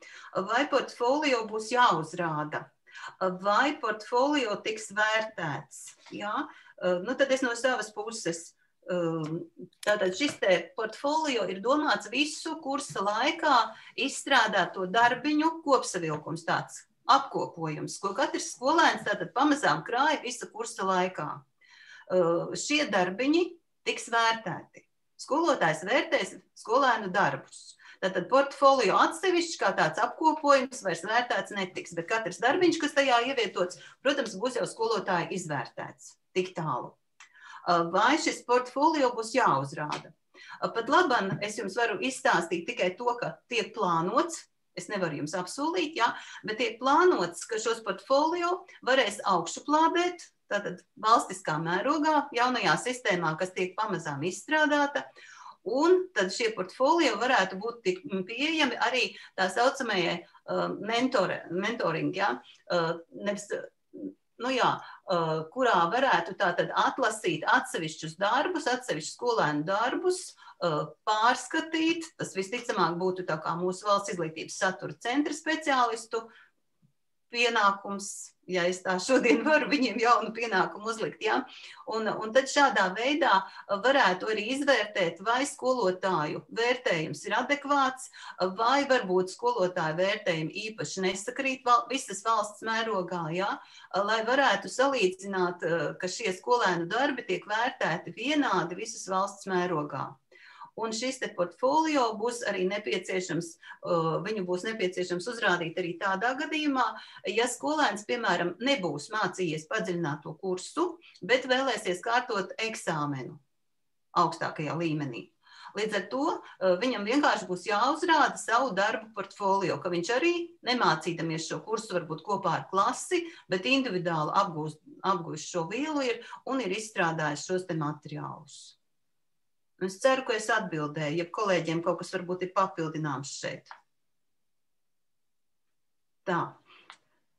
Vai portfolio būs jāuzrāda? Vai portfolio tiks vērtēts? Jā? Tad es no savas puses. Tātad šis te portfolio ir domāts visu kursa laikā izstrādāt to darbiņu kopsavilkums, tāds apkopojums, ko katrs skolēns tātad pamazām krāja visa kursa laikā. Šie darbiņi tiks vērtēti. Skolotājs vērtēs skolēnu darbus. Tātad portfolio atsevišķi kā tāds apkopojums vairs vērtēts netiks, bet katrs darbiņš, kas tajā ievietots, protams, būs jau skolotāja izvērtēts. Tik tālu. Vai šis portfolio būs jāuzrāda? Pat labam es jums varu izstāstīt tikai to, ka tiek plānots, es nevaru jums apsolīt, jā, bet tiek plānots, ka šos portfolio varēs augšuplādēt, tātad valstiskā mērogā, jaunajā sistēmā, kas tiek pamazām izstrādāta, Un tad šie portfolio varētu būt pieejami arī tā saucamajai mentoring, ja? Nevis, kurā varētu tātad atlasīt atsevišķus darbus, atsevišķus skolēnu darbus, pārskatīt. Tas visticamāk būtu tā kā mūsu valsts izglītības satura centra speciālistu pienākums, ja es tā šodien varu viņiem jaunu pienākumu uzlikt, ja? Un tad šādā veidā varētu arī izvērtēt, vai skolotāju vērtējums ir adekvāts, vai varbūt skolotāju vērtējumi īpaši nesakrīt visas valsts mērogā, ja? Lai varētu salīdzināt, ka šie skolēnu darbi tiek vērtēti vienādi visas valsts mērogā. Un šis te portfolio būs arī nepieciešams, viņu būs nepieciešams uzrādīt arī tādā gadījumā, ja skolēns, piemēram, nebūs mācījies padziļināto kursu, bet vēlēsies kārtot eksāmenu augstākajā līmenī. Līdz ar to viņam vienkārši būs jāuzrāda savu darbu portfolio, ka viņš arī nemācīdamies šo kursu varbūt kopā ar klasi, bet individuāli apgūst šo vielu un ir izstrādājis šos te materiālus. Es ceru, ka es atbildēju, ja kolēģiem kaut kas varbūt ir papildināms šeit. Tā.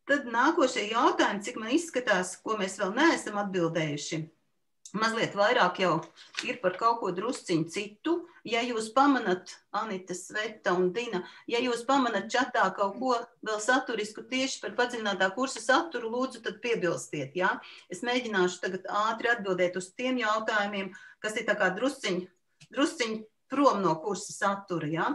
Tad nākošie jautājumi, cik man izskatās, ko mēs vēl neesam atbildējuši. Mazliet vairāk jau ir par kaut ko drusciņu citu. Ja jūs pamanat, Anita, Sveta un Dina, ja jūs pamanat čatā kaut ko vēl saturisku tieši par padziļinātā kursa saturu, lūdzu, tad piebilstiet, ja? Es mēģināšu tagad ātri atbildēt uz tiem jautājumiem, kas ir tā kā drusciņi prom no kursa satura. Ja?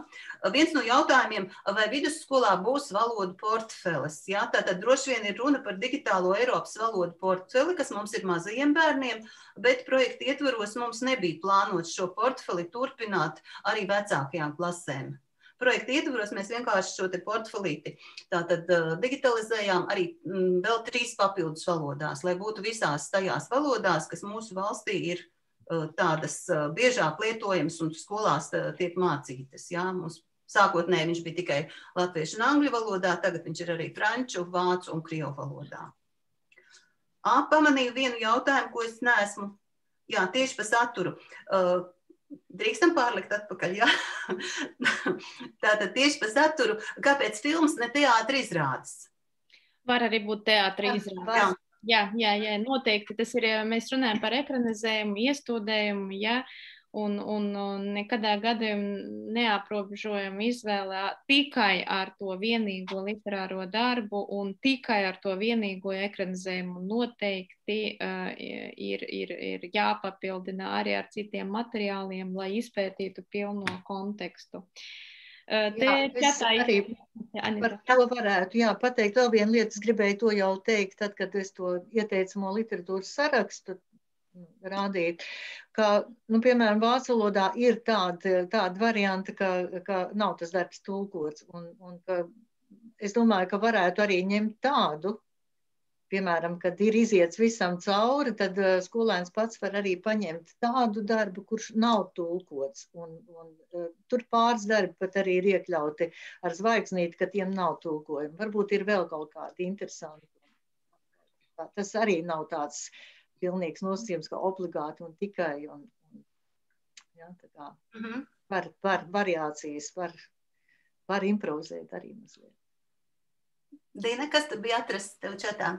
Viens no jautājumiem, vai vidusskolā būs valodu portfeles? Ja? Tātad droši vien ir runa par digitālo Eiropas valodu portfeli, kas mums ir mazajiem bērniem, bet projekta ietvaros mums nebija plānots šo portfeli turpināt arī vecākajām klasēm. Projekta ietvaros mēs vienkārši šo te portfelīti tātad digitalizējām arī vēl 3 papildus valodās, lai būtu visās tajās valodās, kas mūsu valstī ir tādas biežāk lietojamas un skolās tiek mācītas. Ja? Mums sākotnēji viņš bija tikai latviešu un angļu valodā, tagad viņš ir arī franču, vācu un krievu valodā. Pamanīju vienu jautājumu, ko es neesmu, tieši par saturu. Drīkstam pārlikt atpakaļ, ja? Tātad tieši par saturu, kāpēc filmas ne teātra izrādes? Var arī būt teātra izrādes. Jā, noteikti. Tas ir, mēs runājam par ekranizējumu, iestudējumu, un nekadā gadījumā neaprobežojam izvēlē tikai ar to vienīgo literāro darbu un tikai ar to vienīgo ekranizējumu. Noteikti ir jāpapildina arī ar citiem materiāliem, lai izpētītu pilno kontekstu. Es arī par to varētu pateikt. Vēl viena lieta, es gribēju to jau teikt, tad, kad es to ieteicamo literatūras sarakstu rādīt, ka, piemēram, vācu valodā ir tāda varianta, ka nav tas darbs tulkots. Un ka es domāju, ka varētu arī ņemt tādu, piemēram, kad ir iziets visam cauri, tad skolēns pats var arī paņemt tādu darbu, kurš nav tulkots. Un tur pāris darbi pat arī ir iekļauti ar zvaigznīti, ka tiem nav tulkojumi. Varbūt ir vēl kaut kādi interesanti. Tas arī nav tāds pilnīgs nosacījums, ka obligāti un tikai. Tā kā var variācijas, var improvizēt arī mazliet. Dina, kas tad bija atrasts tev čatā?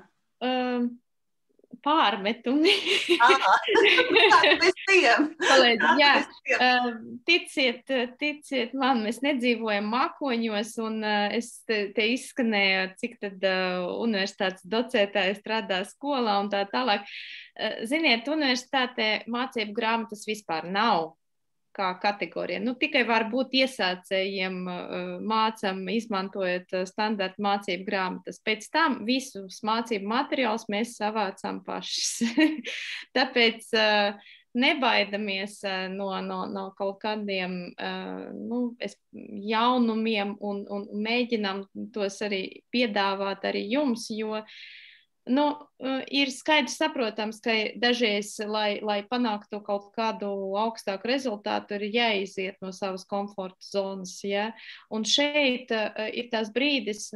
Pārmetumi. Ticiet man, mēs nedzīvojam mākoņos, un es te izskanēju, cik tad universitātes docētāji strādā skolā un tā tālāk. Ziniet, universitātē mācību grāmatas vispār nav kā kategorija. Tikai var būt iesācējiem mācam, izmantojot standarta mācību grāmatas. Pēc tam visus mācību materiālus mēs savācam pašas. Tāpēc nebaidamies no kaut kādiem jaunumiem un mēģinām tos arī piedāvāt arī jums, jo Ir skaidrs saprotams, ka dažreiz, lai panāktu kaut kādu augstāku rezultātu, ir jāiziet no savas komforta zonas. Ja? Un šeit ir tās brīdis,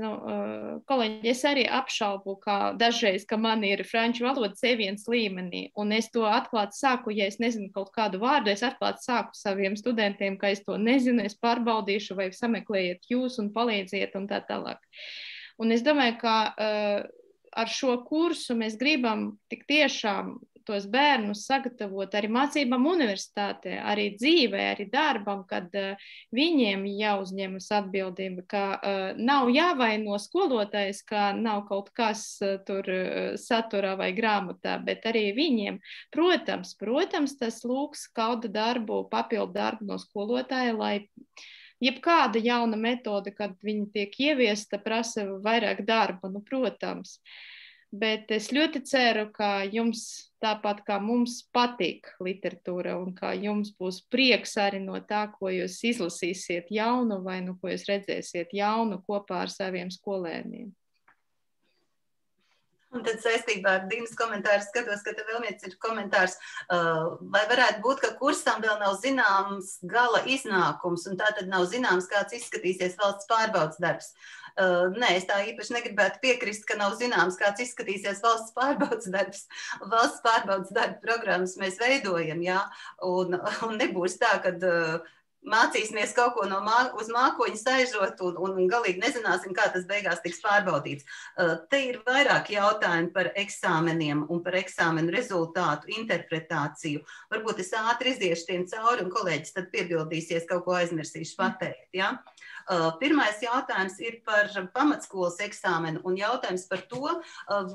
kolēģi, es arī apšaubu, ka dažreiz, ka man ir franču valoda C1 līmenī, un es to atklāti sāku, ja es nezinu kaut kādu vārdu, es atklāti sāku saviem studentiem, ka es to nezinu, es pārbaudīšu, vai sameklējiet jūs un palīdziet un tā tālāk. Un es domāju, ka ar šo kursu mēs gribam tik tiešām tos bērnus sagatavot arī mācībām universitātē, arī dzīvē, arī darbam, kad viņiem jāuzņemas atbildība, ka nav jāvaino skolotājs, ka nav kaut kas tur saturā vai grāmatā, bet arī viņiem, protams, tas lūgs kādu darbu, papildu darbu no skolotāja, lai jebkāda jauna metode, kad viņi tiek ieviesta, prasa vairāk darba, protams. Bet es ļoti ceru, ka jums, tāpat kā mums, patīk literatūra un ka jums būs prieks arī no tā, ko jūs izlasīsiet jaunu vai ko jūs redzēsiet jaunu kopā ar saviem skolēniem. Un tad saistībā ar Dīnas komentāru skatos, ka tev vēl viens ir komentārs, vai varētu būt, ka kursam vēl nav zināms gala iznākums, un tā tad nav zināms, kāds izskatīsies valsts pārbaudes darbs. Nē, es tā īpaši negribētu piekrist, ka nav zināms, kāds izskatīsies valsts pārbaudes darbs. Valsts pārbaudes darba programmas mēs veidojam, jā, un nebūs tā, kad mācīsimies kaut ko uz mākoņa saižot un galīgi nezināsim, kā tas beigās tiks pārbaudīts. Te ir vairāk jautājumi par eksāmeniem un par eksāmenu rezultātu interpretāciju. Varbūt es ātri iziešu tiem cauri un kolēģis tad piebildīsies, kaut ko aizmirsīšu pateikt. Ja? Pirmais jautājums ir par pamatskolas eksāmenu un jautājums par to,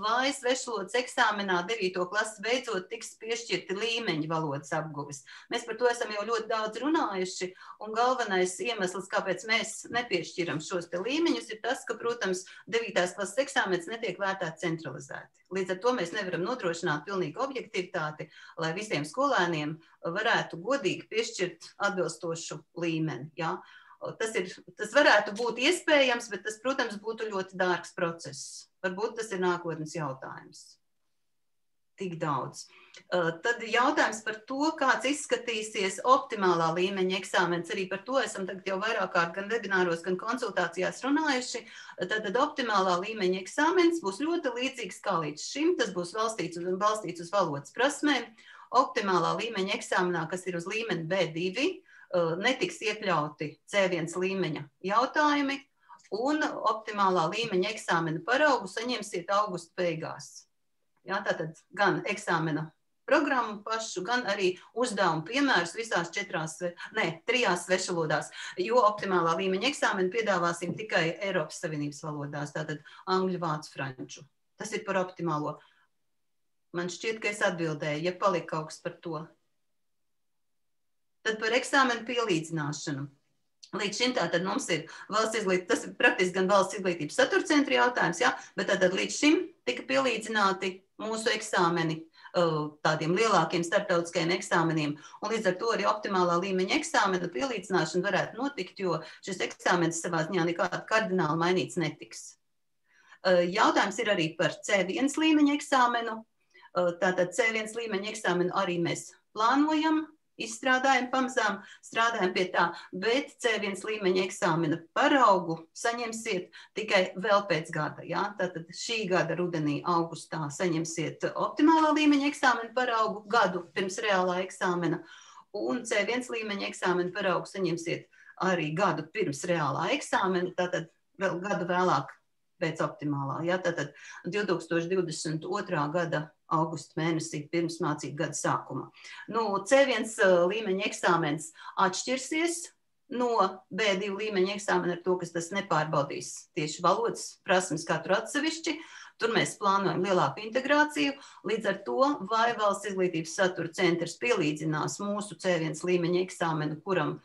vai svešvalodas eksāmenā 9. klases beidzot tiks piešķirti līmeņi valodas apguves. Mēs par to esam jau ļoti daudz runājuši, un galvenais iemesls, kāpēc mēs nepiešķiram šos te līmeņus, ir tas, ka, protams, 9. klases eksāmens netiek vērtēts centralizēti. Līdz ar to mēs nevaram nodrošināt pilnīgu objektivitāti, lai visiem skolēniem varētu godīgi piešķirt atbilstošu līmeni. Ja? Tas varētu būt iespējams, bet tas, protams, būtu ļoti dārgs process. Varbūt tas ir nākotnes jautājums. Tik daudz. Tad jautājums par to, kāds izskatīsies optimālā līmeņa eksāmens. Arī par to esam tagad jau vairāk kārt gan webināros, gan konsultācijās runājuši. Tad optimālā līmeņa eksāmens būs ļoti līdzīgs kā līdz šim. Tas būs balstīts uz valodas prasmēm. Optimālā līmeņa eksāmenā, kas ir uz līmeni B2, netiks iekļauti C1 līmeņa jautājumi, un optimālā līmeņa eksāmena paraugu saņemsiet augusta beigās. Jā, tātad gan eksāmena programmu pašu, gan arī uzdevumu piemērus visās 3 svešvalodās, jo optimālā līmeņa eksāmenu piedāvāsim tikai Eiropas Savienības valodās, tātad angļu, vācu, franču. Tas ir par optimālo. Man šķiet, ka es atbildēju, ja palika kaut kas par to. Tad par eksāmenu pielīdzināšanu. Līdz šim tātad mums ir tas ir praktiski gan valsts izglītības satura centra jautājums, ja? Bet tātad līdz šim tika pielīdzināti mūsu eksāmeni tādiem lielākiem starptautiskajiem eksāmeniem. Un līdz ar to arī optimālā līmeņa eksāmena pielīdzināšana varētu notikt, jo šis eksāmenis savā ziņā nekādi kardināli mainīts netiks. Jautājums ir arī par C1 līmeņa eksāmenu. Tātad C1 līmeņa eksāmenu arī mēs plānojam, izstrādājam pamazām, strādājam pie tā, bet C1 līmeņa eksāmena paraugu saņemsiet tikai vēl pēc gada. Ja? Tātad šī gada rudenī, augustā saņemsiet optimālā līmeņa eksāmena paraugu gadu pirms reālā eksāmena, un C1 līmeņa eksāmena paraugu saņemsiet arī gadu pirms reālā eksāmena, tātad vēl gadu vēlāk pēc optimālā. Ja? Tātad 2022. gada augusta mēnesī pirms mācību gada sākuma. C1 līmeņa eksāmens atšķirsies no B2 līmeņa eksāmena ar to, ka tas nepārbaudīs tieši valodas prasmes katru atsevišķi. Tur mēs plānojam lielāku integrāciju. Līdz ar to, vai valsts izglītības satura centrs pielīdzinās mūsu C1 līmeņa eksāmenu, kuram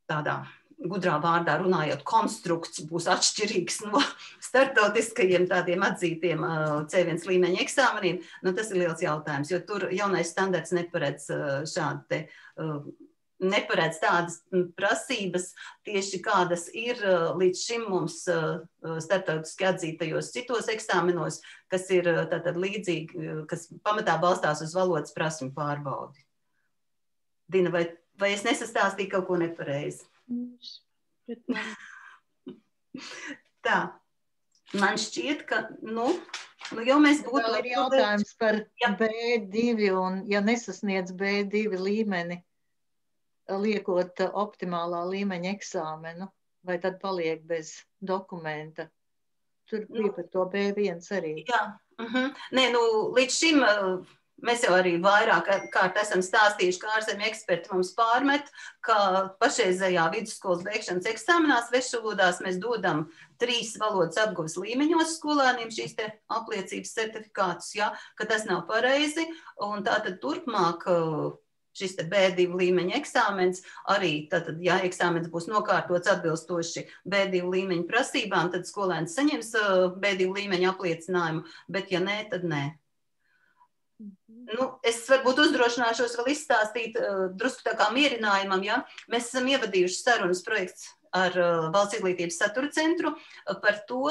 tādā gudrā vārdā runājot, konstrukts būs atšķirīgs no starptautiskajiem tādiem atzītiem C1 līmeņa eksāmeniem, tas ir liels jautājums, jo tur jaunais standarts neparedz šādu te neparedz tādas prasības, tieši kādas ir līdz šim mums starptautiski atzītajos citos eksāmenos, kas ir tātad līdzīgi, kas pamatā balstās uz valodas prasmi pārbaudi. Dina, vai es nesastāstīju kaut ko nepareizi? Tā, man šķiet, ka, jau mēs būtu... Vēl ir jautājums par B2 un, ja nesasniedz B2 līmeni, liekot optimālā līmeņa eksāmenu, vai tad paliek bez dokumenta? Tur bija par to B1 arī. Jā, Nē, līdz šim mēs jau arī vairāk kārt esam stāstījuši, ka ārzemju eksperti mums pārmet, ka pašreizējā vidusskolas beigšanas eksāmenā svešvalodās mēs dodam 3 valodas apguves līmeņos skolēniem šīs te apliecības certifikātus, ja, ka tas nav pareizi, un tātad turpmāk šis te B2 līmeņa eksāmens arī, tātad, ja eksāmens būs nokārtots atbilstoši B2 līmeņa prasībām, tad skolēns saņems B2 līmeņa apliecinājumu, bet ja nē, tad nē. Es varbūt uzdrošināšos vēl izstāstīt drusku tā kā mierinājumam, ja mēs esam ievadījuši sarunas projekts ar Valsts izglītības satura centru par to,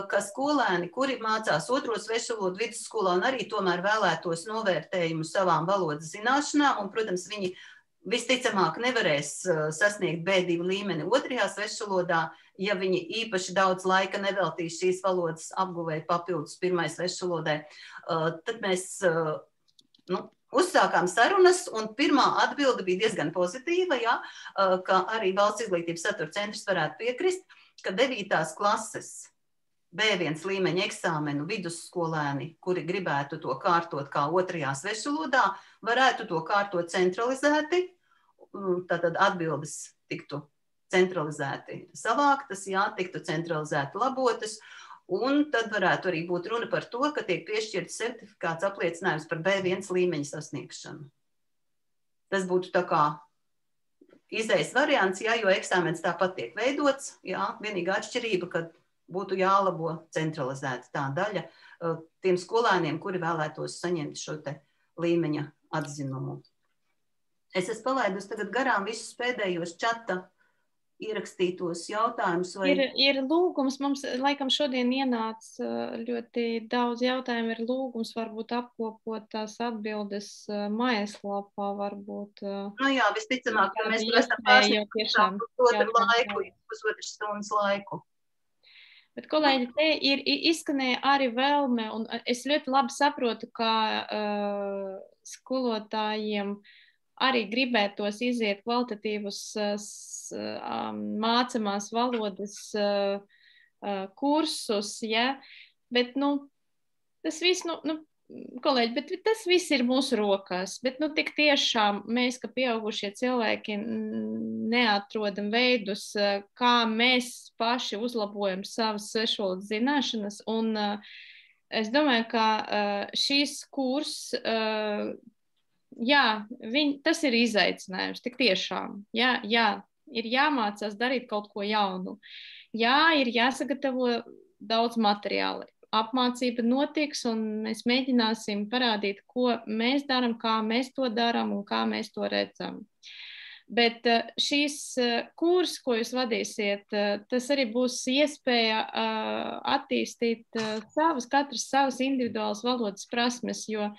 ka skolēni, kuri mācās 2. svešvalodu vidusskolā un arī tomēr vēlētos novērtējumu savām valodas zināšanām, un, protams, viņi visticamāk nevarēs sasniegt B2 līmeni 2. svešvalodā, ja viņi īpaši daudz laika neveltīs šīs valodas apguvēja papildus 1. svešvalodai. Tad mēs uzsākām sarunas, un pirmā atbilde bija diezgan pozitīva, ja, ka arī Valsts izglītības satura centrs varētu piekrist, ka 9. klases B1 līmeņa eksāmenu vidusskolēni, kuri gribētu to kārtot kā 2. svešvalodā, varētu to kārtot centralizēti, tātad atbildes tiktu centralizēti savāktas, jā, tiktu centralizēti labotas, un tad varētu arī būt runa par to, ka tiek piešķirts certifikāts apliecinājums par B1 līmeņa sasniegšanu. Tas būtu tā kā izejas variants, jā, jo eksāmens tāpat tiek veidots, jā, vienīgā atšķirība, ka būtu jālabo centralizēta tā daļa tiem skolēniem, kuri vēlētos saņemt šo te līmeņa atzinumu. Es esmu palaidus tagad garām visus pēdējos čata ierakstītos jautājumus. Ir lūgums, mums laikam šodien ienāca ļoti daudz jautājumu, ir lūgums varbūt apkopot tās atbildes mājaslapā, varbūt. Jā, visticamāk, ka mēs esam pārsniegti pusotras stundas laiku. Bet, kolēģi, te ir izskanēja arī vēlme, un es ļoti labi saprotu, ka skolotājiem arī gribētos iziet kvalitatīvus mācamās valodas kursus, ja, bet, tas viss, kolēģi, bet tas viss ir mūsu rokās, bet, tik tiešām mēs, ka pieaugušie cilvēki neatrodam veidus, kā mēs paši uzlabojam savas svešvalodas zināšanas, un es domāju, ka šīs kurs, jā, tas ir izaicinājums, tik tiešām, jā, ir jāmācās darīt kaut ko jaunu. Jā, ir jāsagatavo daudz materiāli. Apmācība notiks, un mēs mēģināsim parādīt, ko mēs darām, kā mēs to darām un kā mēs to redzam. Bet šīs kurs, ko jūs vadīsiet, tas arī būs iespēja attīstīt katras savas individuālas valodas prasmes, jo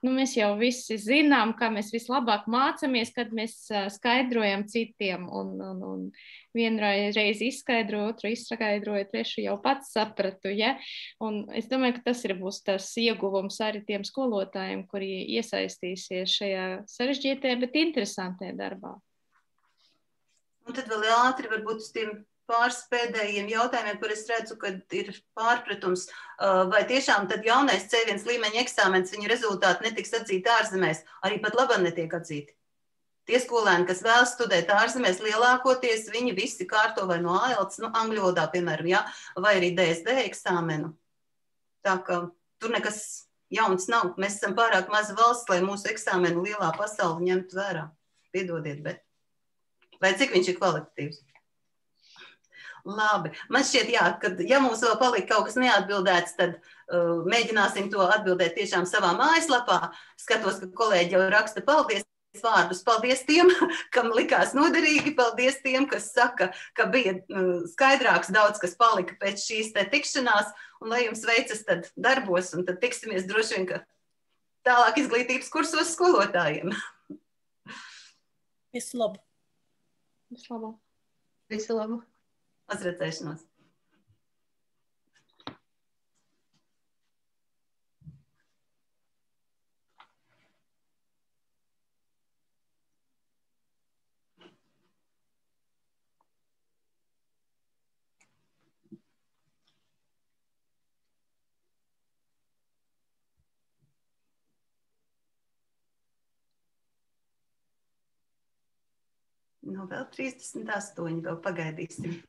mēs jau visi zinām, kā mēs vislabāk mācāmies, kad mēs skaidrojam citiem, un vienreiz izskaidroju, otru izskaidroju, trešu jau pats sapratu, ja? Un es domāju, ka tas būs tas ieguvums arī tiem skolotājiem, kuri iesaistīsies šajā sarežģītajā, bet interesantajā darbā. Un tad vēl ātri varbūt uz tiem pāris pēdējiem jautājumiem, kur es redzu, ka ir pārpratums, vai tiešām tad jaunais C1 līmeņa eksāmens, viņa rezultāti netiks atzīti ārzemēs, arī pat labāk netiek atzīti. Tie skolēni, kas vēl studēt ārzemēs, lielākoties viņi visi kārto vai no IELTS, angļu valodā, piemēram, ja, vai arī DSD eksāmenu. Tā ka tur nekas jauns nav. Mēs esam pārāk maza valsts, lai mūsu eksāmenu lielā pasauli ņemtu vērā. Piedodiet, bet vai cik viņš ir kvalitatīvs? Labi. Man šķiet, jā, ka ja mums vēl palika kaut kas neatbildēts, tad mēģināsim to atbildēt tiešām savā mājaslapā. Skatos, ka kolēģi jau raksta paldies. vārdus. Paldies tiem, kam likās noderīgi, paldies tiem, kas saka, ka bija skaidrāks daudz, kas palika pēc šīs te tikšanās, un lai jums veicas tad darbos, un tad tiksimies droši vien, ka tālāk izglītības kursos skolotājiem. Visu labu! Visu labu! Visu labu! Uz redzēšanos! Nu, vēl 38, vēl pagaidīsim.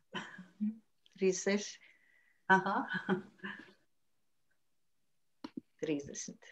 36. Aha. 30.